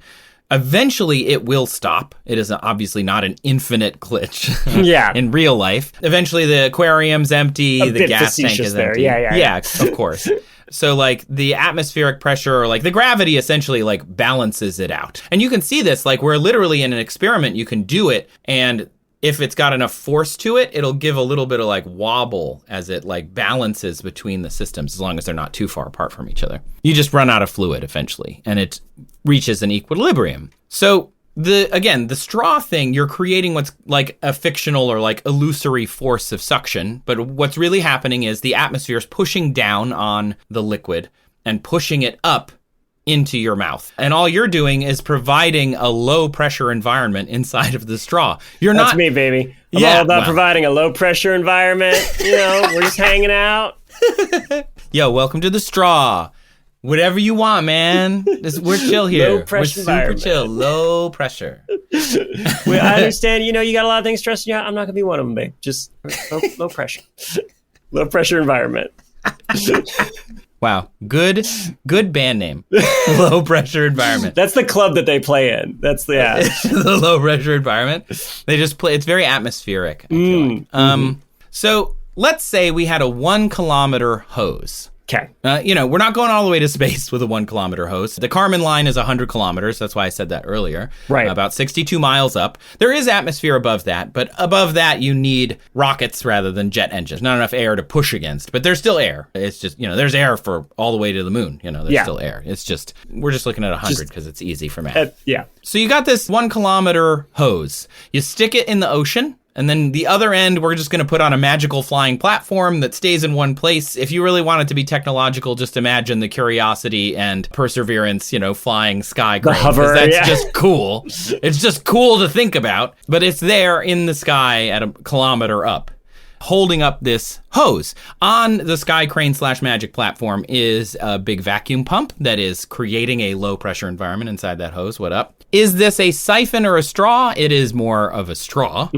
eventually it will stop. It is obviously not an infinite glitch in real life. Eventually the aquarium's empty, the gas tank is empty. Yeah, of course. So like the atmospheric pressure or like the gravity essentially like balances it out. And you can see this, like we're literally in an experiment, you can do it, and if it's got enough force to it, it'll give a little bit of like wobble as it like balances between the systems, as long as they're not too far apart from each other. You just run out of fluid eventually, and it reaches an equilibrium. So the straw thing, you're creating what's like a fictional or like illusory force of suction. But what's really happening is the atmosphere is pushing down on the liquid and pushing it up into your mouth. And all you're doing is providing a low pressure environment inside of the straw. That's me, baby. I'm all about providing a low pressure environment. You know, we're just hanging out. Yo, welcome to the straw. Whatever you want, man. We're chill here. Low pressure environment. Super chill. Low pressure. I understand, you got a lot of things stressing you out. I'm not going to be one of them, babe. Just low pressure. Low pressure environment. Wow. Good band name. Low pressure environment. That's the club that they play in. That's the low pressure environment. They just play. It's very atmospheric, I feel like. So let's say we had a 1 kilometer hose. Okay. We're not going all the way to space with a 1 kilometer hose. The Kármán line is 100 kilometers. That's why I said that earlier. Right. About 62 miles up. There is atmosphere above that, but above that you need rockets rather than jet engines. Not enough air to push against, but there's still air. It's just, there's air for all the way to the moon. There's still air. It's just, we're just looking at 100 because it's easy for math. So you got this 1 kilometer hose. You stick it in the ocean. And then the other end, we're just going to put on a magical flying platform that stays in one place. If you really want it to be technological, just imagine the Curiosity and Perseverance, flying sky crane. The hover, that's just cool. It's just cool to think about. But it's there in the sky at a kilometer up, holding up this hose. On the sky crane / magic platform is a big vacuum pump that is creating a low pressure environment inside that hose. What up? Is this a siphon or a straw? It is more of a straw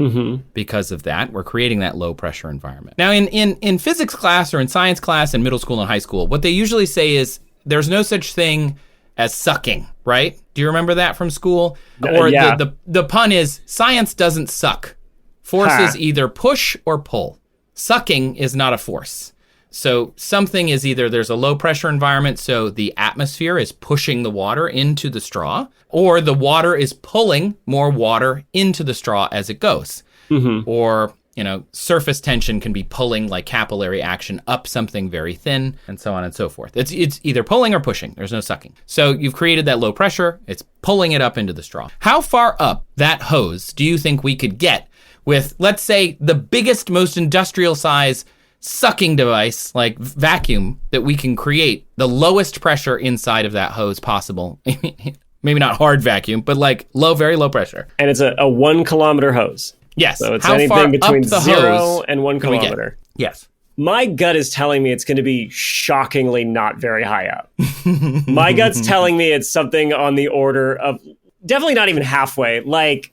because of that. We're creating that low pressure environment. Now in physics class or in science class in middle school and high school, what they usually say is there's no such thing as sucking, right? Do you remember that from school? Or the pun is science doesn't suck. Forces either push or pull. Sucking is not a force. So something is either there's a low pressure environment, so the atmosphere is pushing the water into the straw, or the water is pulling more water into the straw as it goes. Or, surface tension can be pulling, like capillary action, up something very thin, and so on and so forth. It's either pulling or pushing. There's no sucking. So you've created that low pressure. It's pulling it up into the straw. How far up that hose do you think we could get with, let's say, the biggest, most industrial size sucking device, like vacuum, that we can create the lowest pressure inside of that hose possible? Maybe not hard vacuum, but like very low pressure. And it's a 1 kilometer hose. Yes. So it's anything between 0 and 1 kilometer. Yes. My gut is telling me it's going to be shockingly not very high up. My gut's telling me it's something on the order of definitely not even halfway. Like,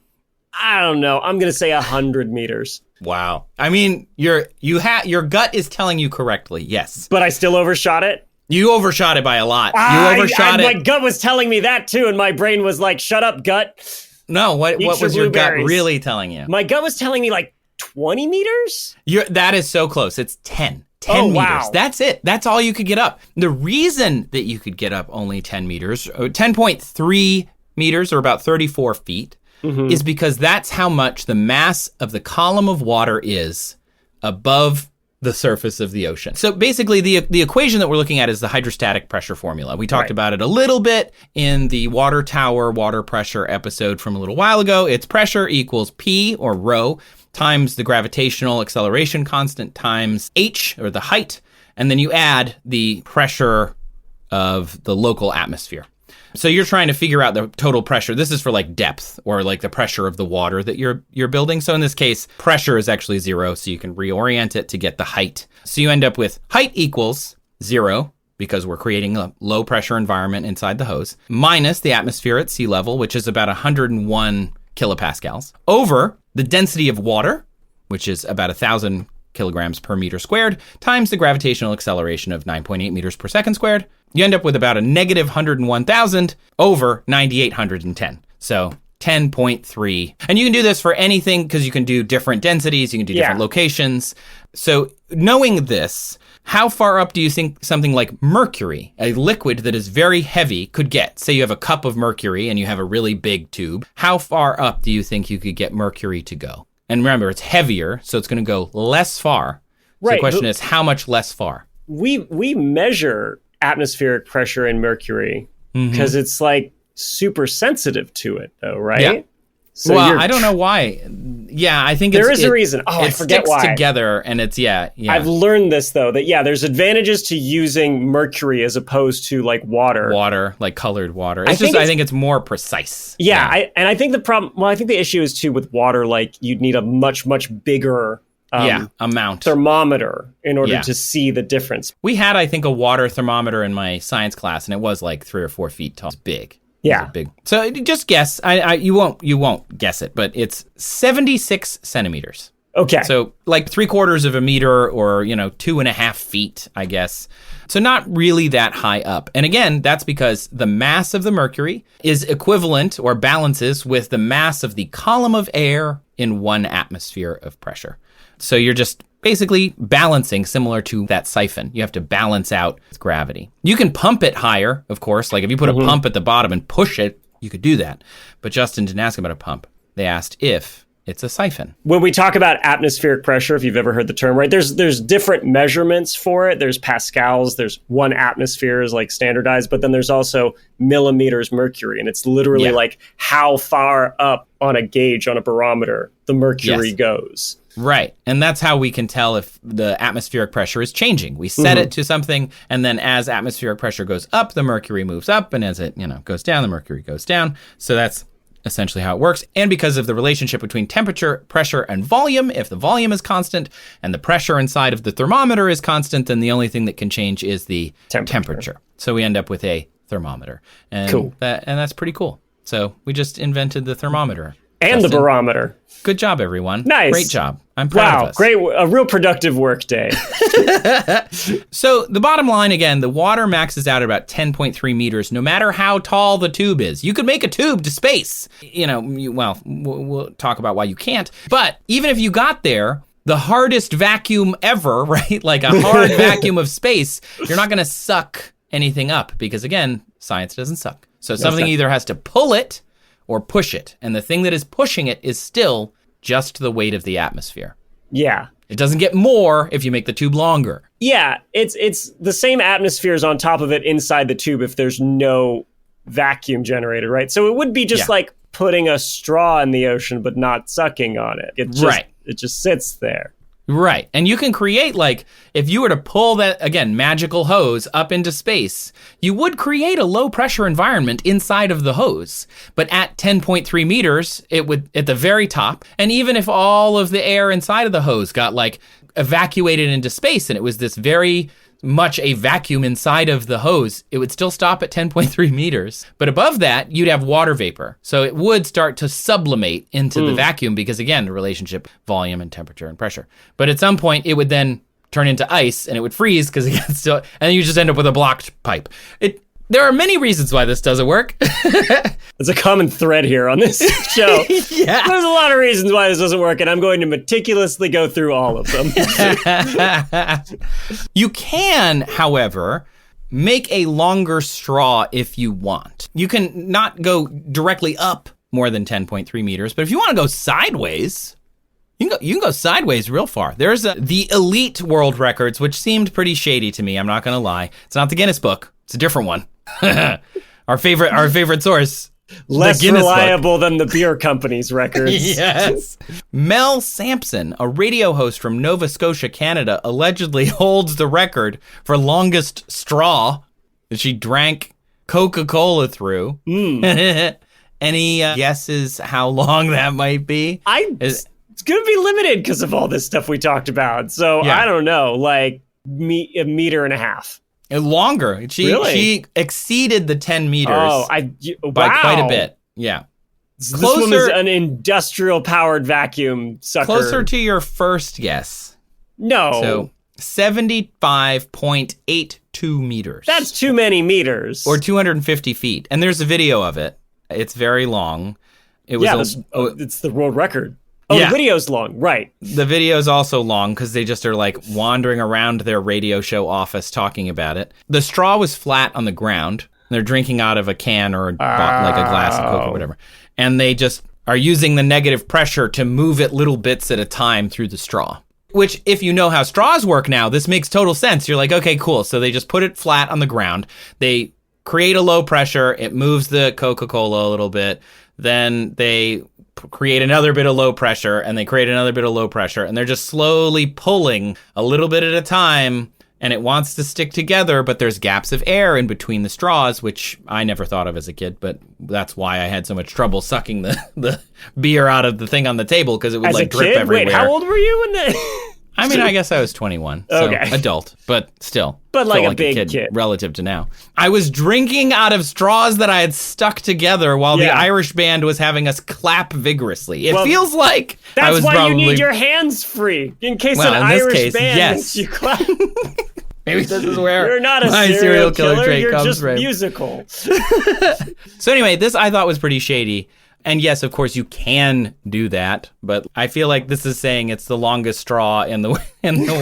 I don't know. I'm going to say 100 meters. Wow. I mean, your gut is telling you correctly, yes. But I still overshot it? You overshot it by a lot. You overshot it. My gut was telling me that too, and my brain was like, shut up, gut. No, what was your gut really telling you? My gut was telling me like 20 meters? That is so close. It's 10. 10 meters. Wow. That's it. That's all you could get up. The reason that you could get up only 10 meters, 10.3 meters, or about 34 feet, is because that's how much the mass of the column of water is above the surface of the ocean. So basically, the equation that we're looking at is the hydrostatic pressure formula. We talked about it a little bit in the water tower water pressure episode from a little while ago. It's pressure equals P, or rho, times the gravitational acceleration constant times h, or the height, and then you add the pressure of the local atmosphere. So you're trying to figure out the total pressure. This is for like depth, or like the pressure of the water that you're building. So in this case, pressure is actually 0, so you can reorient it to get the height. So you end up with height equals 0, because we're creating a low pressure environment inside the hose, minus the atmosphere at sea level, which is about 101 kilopascals, over the density of water, which is about 1,000 kilograms per meter squared, times the gravitational acceleration of 9.8 meters per second squared. You end up with about a negative 101,000 over 9,810. So 10.3. And you can do this for anything, because you can do different densities, you can do different locations. So knowing this, how far up do you think something like mercury, a liquid that is very heavy, could get? Say you have a cup of mercury and you have a really big tube. How far up do you think you could get mercury to go? And remember, it's heavier, so it's going to go less far. So the question is, how much less far? We measure atmospheric pressure in mercury because it's like super sensitive to it, though, right? Yeah. So I don't know why. Yeah, I think there is a reason. I forget why. It sticks together, and it's I've learned this though, that there's advantages to using mercury as opposed to like water. Water, like colored water. I think it's more precise. Yeah, I think the problem. Well, I think the issue is too with water. Like you'd need a much bigger. Amount thermometer in order to see the difference. We had, I think, a water thermometer in my science class, and it was like 3 or 4 feet tall. It's big. Yeah. Big. So just guess. You won't guess it, but it's 76 centimeters. Okay. So like 3/4 of a meter, or 2.5 feet, I guess. So not really that high up. And again, that's because the mass of the mercury is equivalent, or balances, with the mass of the column of air in 1 atmosphere of pressure. So you're just basically balancing, similar to that siphon. You have to balance out gravity. You can pump it higher, of course. Like if you put a pump at the bottom and push it, you could do that. But Justin didn't ask about a pump. They asked if it's a siphon. When we talk about atmospheric pressure, if you've ever heard the term, right, there's different measurements for it. There's pascals, there's 1 atmosphere is like standardized, but then there's also millimeters mercury. And it's literally like how far up on a gauge, on a barometer, the mercury goes. Right. And that's how we can tell if the atmospheric pressure is changing. We set it to something, and then as atmospheric pressure goes up, the mercury moves up, and as it, goes down, the mercury goes down. So that's essentially how it works. And because of the relationship between temperature, pressure, and volume, if the volume is constant and the pressure inside of the thermometer is constant, then the only thing that can change is the temperature. So we end up with a thermometer. And cool. And that's pretty cool. So we just invented the thermometer. And Justin, the barometer. Good job, everyone. Nice. Great job. I'm proud of us. Great. A real productive work day. So the bottom line, again, the water maxes out at about 10.3 meters, no matter how tall the tube is. You could make a tube to space. We'll talk about why you can't. But even if you got there, the hardest vacuum ever, right? Like a hard vacuum of space, you're not going to suck anything up because, again, science doesn't suck. So something either has to pull it or push it. And the thing that is pushing it is still just the weight of the atmosphere. Yeah. It doesn't get more if you make the tube longer. Yeah, it's the same atmospheres on top of it inside the tube if there's no vacuum generated, right? So it would be just like putting a straw in the ocean but not sucking on it. It just sits there. Right. And you can create, like, if you were to pull that, again, magical hose up into space, you would create a low pressure environment inside of the hose. But at 10.3 meters, it would, at the very top, and even if all of the air inside of the hose got, like, evacuated into space and it was this very much a vacuum inside of the hose, it would still stop at 10.3 meters. But above that, you'd have water vapor. So it would start to sublimate into the vacuum because, again, the relationship, volume and temperature and pressure. But at some point, it would then turn into ice and it would freeze because, again, still, and then you just end up with a blocked pipe. There are many reasons why this doesn't work. There's a common thread here on this show. Yeah. There's a lot of reasons why this doesn't work, and I'm going to meticulously go through all of them. You can, however, make a longer straw if you want. You can not go directly up more than 10.3 meters, but if you want to go sideways, you can go sideways real far. There's the elite world records, which seemed pretty shady to me, I'm not going to lie. It's not the Guinness book. It's a different one. Our favorite source. Less reliable than the beer company's records. Yes. Mel Sampson, a radio host from Nova Scotia, Canada, allegedly holds the record for longest straw that she drank Coca-Cola through. Any guesses how long that might be? It's going to be limited because of all this stuff we talked about. So I don't know, like a meter and a half. Longer. She exceeded the 10 meters by quite a bit. Yeah. This woman's an industrial-powered vacuum sucker. Closer to your first guess. No. So 75.82 meters. That's too many meters. Or 250 feet. And there's a video of it. It's very long. It's the world record. Oh, yeah. The video's long, right. The video's also long because they just are like wandering around their radio show office talking about it. The straw was flat on the ground. They're drinking out of a can or like a glass of Coke or whatever. And they just are using the negative pressure to move it little bits at a time through the straw. Which, if you know how straws work now, this makes total sense. You're like, okay, cool. So they just put it flat on the ground. They create a low pressure. It moves the Coca-Cola a little bit. Then they create another bit of low pressure, and they create another bit of low pressure, and they're just slowly pulling a little bit at a time, and it wants to stick together, but there's gaps of air in between the straws, which I never thought of as a kid, but that's why I had so much trouble sucking the beer out of the thing on the table, because it would like drip everywhere. Wait, how old were you when that... I mean, I guess I was 21, so adult, but still. But like a big kid. Relative to now. I was drinking out of straws that I had stuck together while the Irish band was having us clap vigorously. It feels like I was That's why you need your hands free, in case an Irish band makes you clap. Maybe this is where you're not a serial killer trait you're comes just from. Musical. So anyway, this I thought was pretty shady. And yes, of course, you can do that, but I feel like this is saying it's the longest straw in the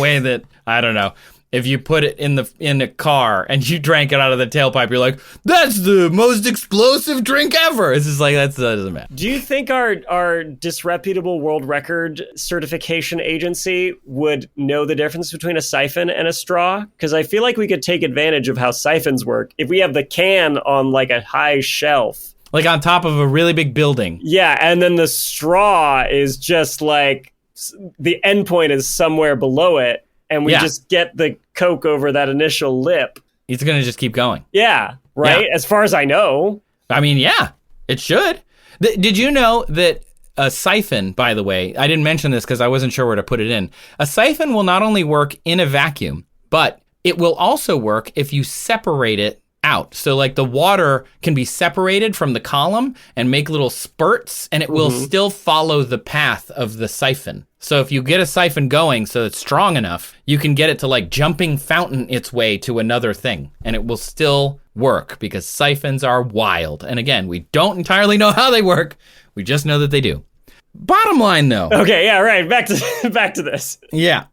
way that, I don't know, if you put it in a car and you drank it out of the tailpipe, you're like, that's the most explosive drink ever. It's just like, that doesn't matter. Do you think our disreputable world record certification agency would know the difference between a siphon and a straw? Because I feel like we could take advantage of how siphons work if we have the can on like a high shelf. Like on top of a really big building. Yeah, and then the straw is just like, the end point is somewhere below it, and we just get the Coke over that initial lip. It's going to just keep going. Yeah, right? Yeah. As far as I know. I mean, yeah, it should. Did you know that a siphon, by the way, I didn't mention this because I wasn't sure where to put it in. A siphon will not only work in a vacuum, but it will also work if you separate it out. So like the water can be separated from the column and make little spurts, and it will still follow the path of the siphon. So if you get a siphon going so it's strong enough, you can get it to like jumping fountain its way to another thing, and it will still work because siphons are wild. And again, we don't entirely know how they work. We just know that they do. Bottom line, though. Okay, yeah, right. Back to this. Yeah.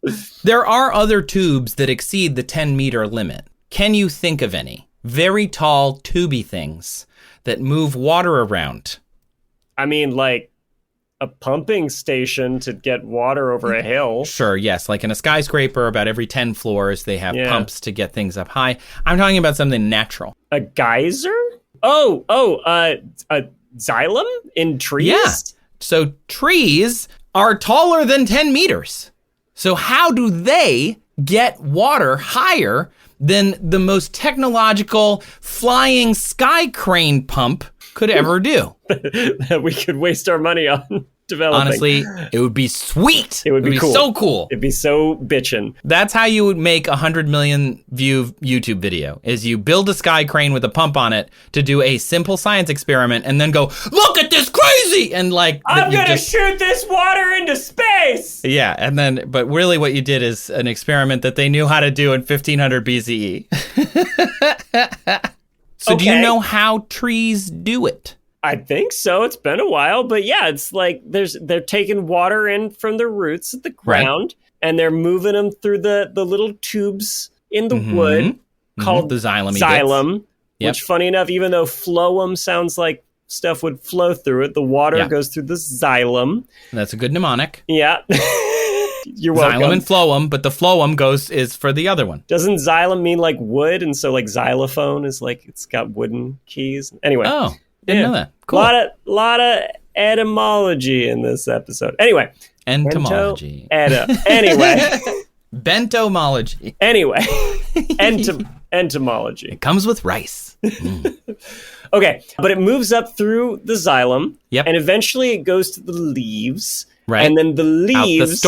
There are other tubes that exceed the 10-meter limit. Can you think of any very tall, tubey things that move water around? I mean, like a pumping station to get water over a hill. Sure, yes. Like in a skyscraper, about every 10 floors, they have pumps to get things up high. I'm talking about something natural. A geyser? A xylem in trees? Yeah. So trees are taller than 10 meters. So how do they get water higher than the most technological flying sky crane pump could ever do? That we could waste our money on developing. Honestly, it would be sweet. It would be cool. So cool. It'd be so bitchin'. That's how you would make 100 million view YouTube video, is you build a sky crane with a pump on it to do a simple science experiment and then go, look at this crazy! And like, I'm gonna shoot this water into space! Yeah, and then, but really what you did is an experiment that they knew how to do in 1500 BCE. So do you know how trees do it? I think so. It's been a while, but yeah, it's like they're taking water in from the roots of the ground, and they're moving them through the little tubes in the wood called the xylem. Xylem, which, funny enough, even though phloem sounds like stuff would flow through it, the water goes through the xylem. That's a good mnemonic. Yeah. You're welcome. Xylem and phloem, but the phloem is for the other one. Doesn't xylem mean like wood, and so like xylophone is like it's got wooden keys? Anyway. Oh. Didn't know that. Cool. Lot of etymology in this episode. Anyway. Entomology. Anyway. Bentomology. Anyway. Entomology. It comes with rice. Okay. But it moves up through the xylem. Yep. And eventually it goes to the leaves. Right. And then the leaves.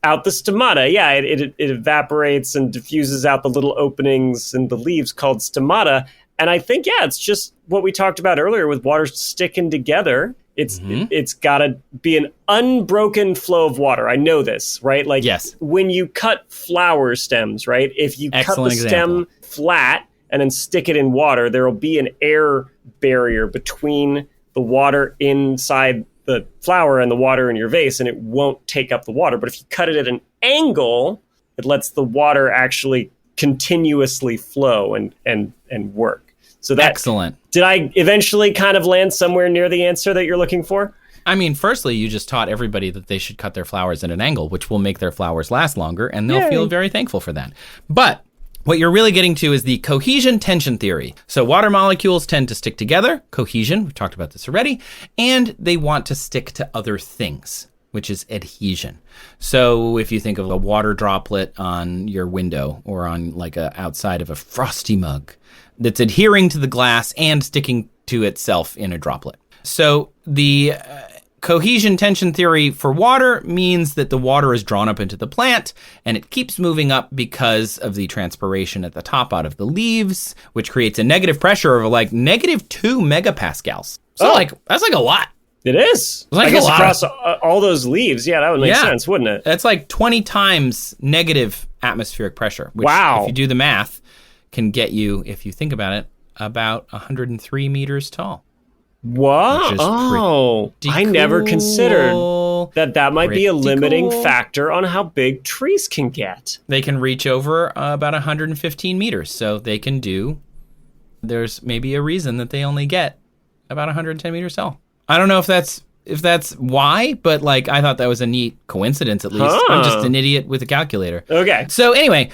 Out the stomata. Yeah. It evaporates and diffuses out the little openings in the leaves called stomata. And I think, it's just what we talked about earlier with water sticking together. It's got to be an unbroken flow of water. I know this, right? Like when you cut flower stems, right? If you cut the stem flat and then stick it in water, there will be an air barrier between the water inside the flower and the water in your vase, and it won't take up the water. But if you cut it at an angle, it lets the water actually continuously flow and work. So that's excellent. Did I eventually kind of land somewhere near the answer that you're looking for? I mean, firstly, you just taught everybody that they should cut their flowers at an angle, which will make their flowers last longer, and they'll feel very thankful for that. But what you're really getting to is the cohesion tension theory. So water molecules tend to stick together, cohesion, we've talked about this already, and they want to stick to other things, which is adhesion. So if you think of a water droplet on your window or on like outside of a frosty mug, that's adhering to the glass and sticking to itself in a droplet. So the cohesion tension theory for water means that the water is drawn up into the plant and it keeps moving up because of the transpiration at the top out of the leaves, which creates a negative pressure of like -2 megapascals. So that's like a lot. It is. Like I guess across all those leaves, that would make sense, wouldn't it? That's like 20 times negative atmospheric pressure, which if you do the math, can get you, if you think about it, about 103 meters tall. Wow. I never considered that might be a limiting factor on how big trees can get. They can reach over about 115 meters. So they can there's maybe a reason that they only get about 110 meters tall. I don't know if that's why, but like I thought that was a neat coincidence at least. I'm just an idiot with a calculator. Okay. So anyway,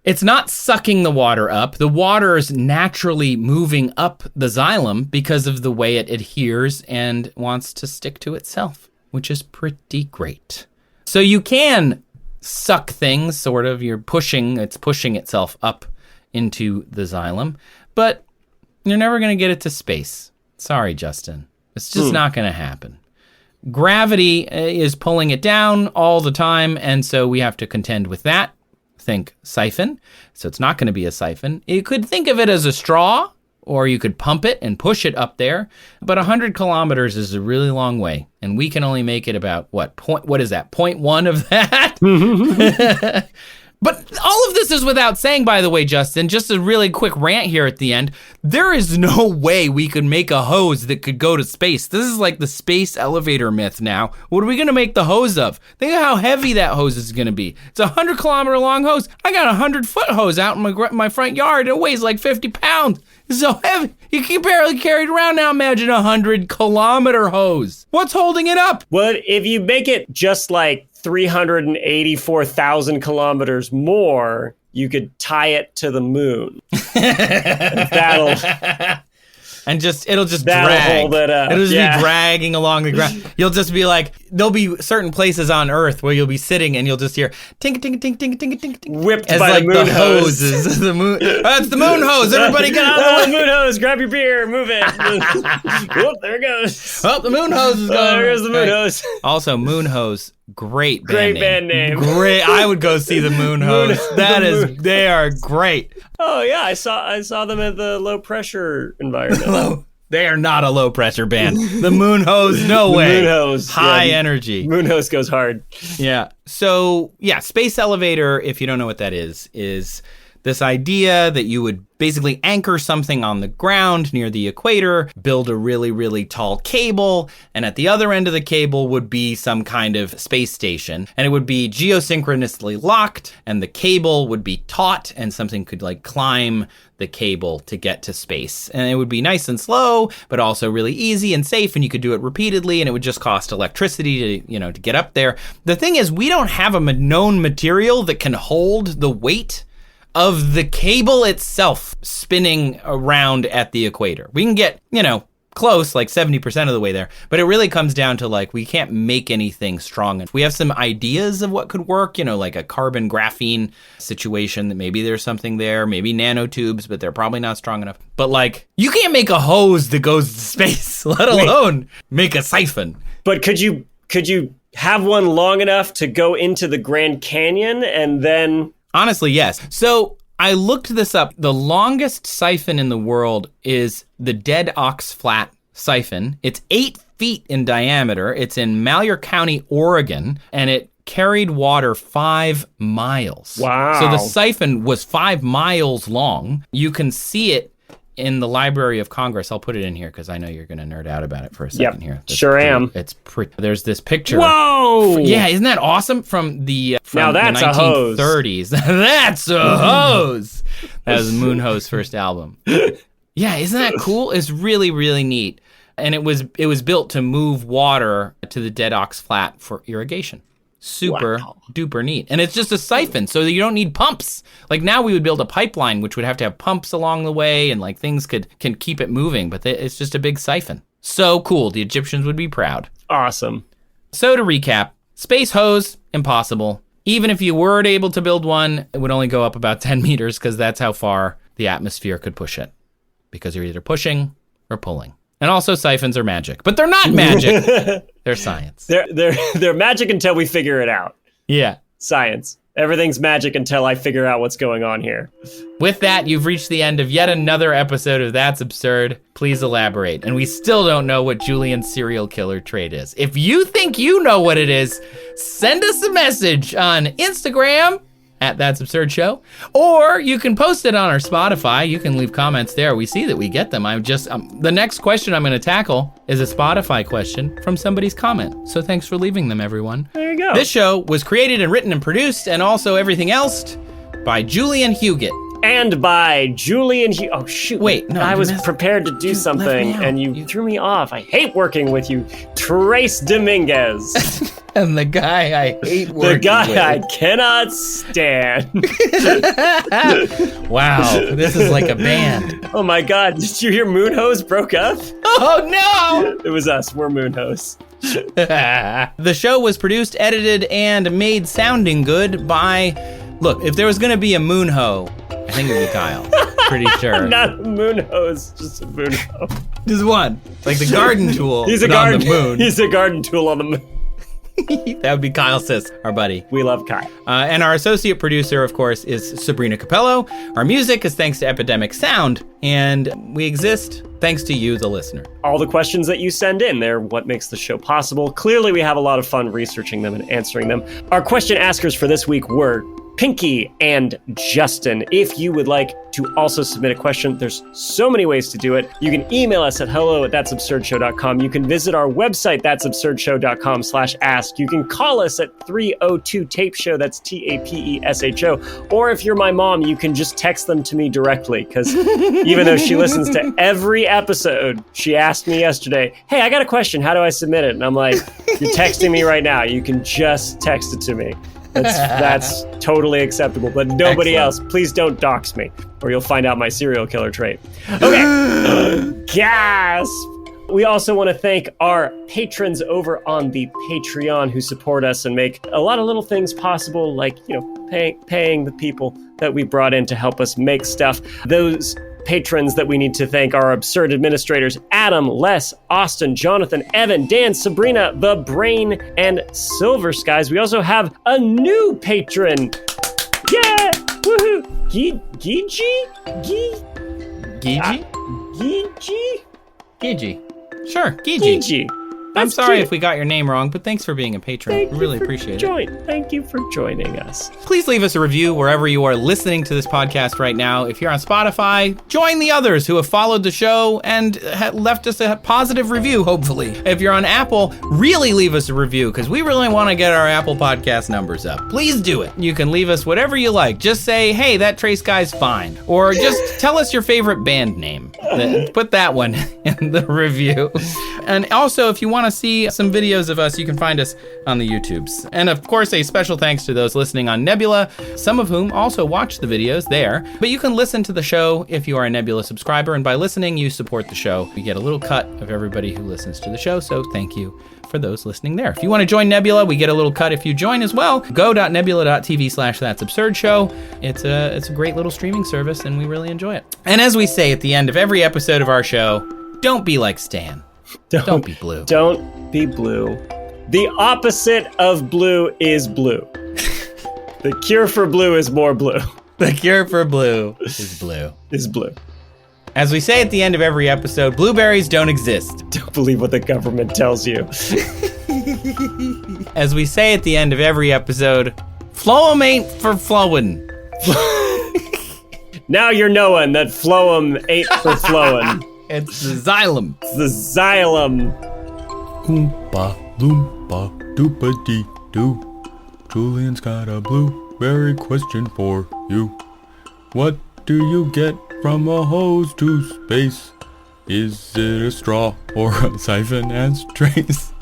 it's not sucking the water up. The water is naturally moving up the xylem because of the way it adheres and wants to stick to itself, which is pretty great. So you can suck things, sort of. It's pushing itself up into the xylem, but you're never going to get it to space. Sorry, Justin. It's just not going to happen. Gravity is pulling it down all the time, and so we have to contend with that. Think siphon. So it's not going to be a siphon. You could think of it as a straw, or you could pump it and push it up there. But 100 kilometers is a really long way, and we can only make it about, what is that, 0.1 of that? But all of this is without saying, by the way, Justin, just a really quick rant here at the end. There is no way we could make a hose that could go to space. This is like the space elevator myth now. What are we going to make the hose of? Think of how heavy that hose is going to be. It's a 100-kilometer long hose. I got a 100-foot hose out in my front yard. It weighs like 50 pounds. It's so heavy. You can barely carry it around now. Imagine a 100-kilometer hose. What's holding it up? Well, if you make it just like 384,000 kilometers more, you could tie it to the moon. It'll just drag. Hold it up. It'll just be dragging along the ground. You'll just be like, there'll be certain places on Earth where you'll be sitting and you'll just hear tink tink tink tink tink tink tink. Whipped as by like the moon hoses. The moon. It's the moon hose. Everybody get out of the way. Moon hose. Grab your beer. Move it. Whoop, there it goes. Oh, the moon hose is going. There goes the moon hose. Also, moon hose. Great band name. Great. I would go see the moon hose. They are great. Oh yeah, I saw them at the low pressure environment. They are not a low pressure band. The moon hose, no way. Moon hose, high energy. Moon hose goes hard. Yeah. So yeah, space elevator. If you don't know what that is this idea that you would basically anchor something on the ground near the equator, build a really, really tall cable, and at the other end of the cable would be some kind of space station. And it would be geosynchronously locked, and the cable would be taut, and something could like climb the cable to get to space. And it would be nice and slow, but also really easy and safe, and you could do it repeatedly, and it would just cost electricity to get up there. The thing is, we don't have a known material that can hold the weight of the cable itself spinning around at the equator. We can get, close, like 70% of the way there, but it really comes down to like, we can't make anything strong. We have some ideas of what could work, like a carbon graphene situation that maybe there's something there, maybe nanotubes, but they're probably not strong enough. But like, you can't make a hose that goes to space, let alone make a siphon. But could you have one long enough to go into the Grand Canyon and then... Honestly, yes. So I looked this up. The longest siphon in the world is the Dead Ox Flat siphon. It's 8 feet in diameter. It's in Malheur County, Oregon, and it carried water 5 miles. Wow. So the siphon was 5 miles long. You can see it in the Library of Congress. I'll put it in here because I know you're going to nerd out about it for a second here. Sure am. It's pretty. There's this picture. Whoa! Yeah, isn't that awesome? From the now that's the 1930s. A hose. That's a hose. That was Moon Hose's first album. Yeah, isn't that cool? It's really, really neat. And it was built to move water to the Dead Ox Flat for irrigation. Super duper neat. And it's just a siphon, so that you don't need pumps. Like now we would build a pipeline, which would have to have pumps along the way, and like things can keep it moving, but it's just a big siphon. So cool. The Egyptians would be proud. Awesome. So to recap, space hose, impossible. Even if you were able to build one, it would only go up about 10 meters because that's how far the atmosphere could push it. Because you're either pushing or pulling. And also siphons are magic, but they're not magic. They're science. They're magic until we figure it out. Yeah. Science. Everything's magic until I figure out what's going on here. With that, you've reached the end of yet another episode of That's Absurd. Please elaborate. And we still don't know what Julian's serial killer trait is. If you think you know what it is, send us a message on Instagram at That's Absurd Show, or you can post it on our Spotify. You can leave comments there. We see that we get them. The next question I'm going to tackle is a Spotify question from somebody's comment. So thanks for leaving them, everyone. There you go. This show was created and written and produced, and also everything else, by Julian Huguet. And by Julian Oh, shoot. Wait, no. I was prepared to do something, and you threw me off. I hate working with you. Trace Dominguez. And the guy I hate working with. The guy I cannot stand. Wow, this is like a band. Oh my God, did you hear Moonhose broke up? Oh no! It was us, we're Moonhose. The show was produced, edited, and made sounding good by... Look, if there was going to be a moonho, I think it would be Kyle. Pretty sure. Not a moonhose, just a moonho. Just one. Like the garden tool. He's a garden on the moon. He's a garden tool on the moon. That would be Kyle Sis, our buddy. We love Kyle. And our associate producer, of course, is Sabrina Capello. Our music is thanks to Epidemic Sound. And we exist thanks to you, the listener. All the questions that you send in, they're what makes the show possible. Clearly, we have a lot of fun researching them and answering them. Our question askers for this week were Pinky, and Justin. If you would like to also submit a question, there's so many ways to do it. You can email us at hello@that'sabsurdshow.com. You can visit our website, that'sabsurdshow.com/ask. You can call us at 302-TAPE-SHOW, that's TAPESHO. Or if you're my mom, you can just text them to me directly, because even though she listens to every episode, she asked me yesterday, hey, I got a question, how do I submit it? And I'm like, you're texting me right now. You can just text it to me. That's totally acceptable, but nobody else. Please don't dox me, or you'll find out my serial killer trait. Okay. Gasp! We also want to thank our patrons over on the Patreon who support us and make a lot of little things possible, like, paying the people that we brought in to help us make stuff. Those patrons that we need to thank are absurd administrators Adam, Les, Austin, Jonathan, Evan, Dan, Sabrina, The Brain, and Silver Skies. We also have a new patron. Yeah! Woohoo! Gigi? Sure, Gigi. I'm sorry cute. if we got your name wrong, but thanks for being a patron. We really appreciate it. Thank you for joining us. Please leave us a review wherever you are listening to this podcast right now. If you're on Spotify, join the others who have followed the show and left us a positive review, hopefully. If you're on Apple, really leave us a review, because we really want to get our Apple Podcast numbers up. Please do it. You can leave us whatever you like. Just say, hey, that Trace guy's fine. Or just tell us your favorite band name. Put that one in the review. And also, if you want to see some videos of us, you can find us on the YouTubes. And of course, a special thanks to those listening on Nebula, some of whom also watch the videos there. But you can listen to the show if you are a Nebula subscriber, and by listening, you support the show. You get a little cut of everybody who listens to the show, so thank you for those listening there. If you want to join Nebula, we get a little cut if you join as well. Go.nebula.tv/that'sabsurdshow. It's a great little streaming service, and we really enjoy it. And as we say at the end of every episode of our show, don't be like Stan. Don't be blue. Don't be blue. The opposite of blue is blue. The cure for blue is more blue. The cure for blue is blue. Is blue. As we say at the end of every episode, blueberries don't exist. Don't believe what the government tells you. As we say at the end of every episode, phloem ain't for flowin'. Now you're knowing that phloem ain't for flowin'. It's the xylem. It's the xylem. Oompa Loompa, do-ba-dee-doo. Julian's got a blueberry question for you. What do you get from a hose to space? Is it a straw or a siphon as trace?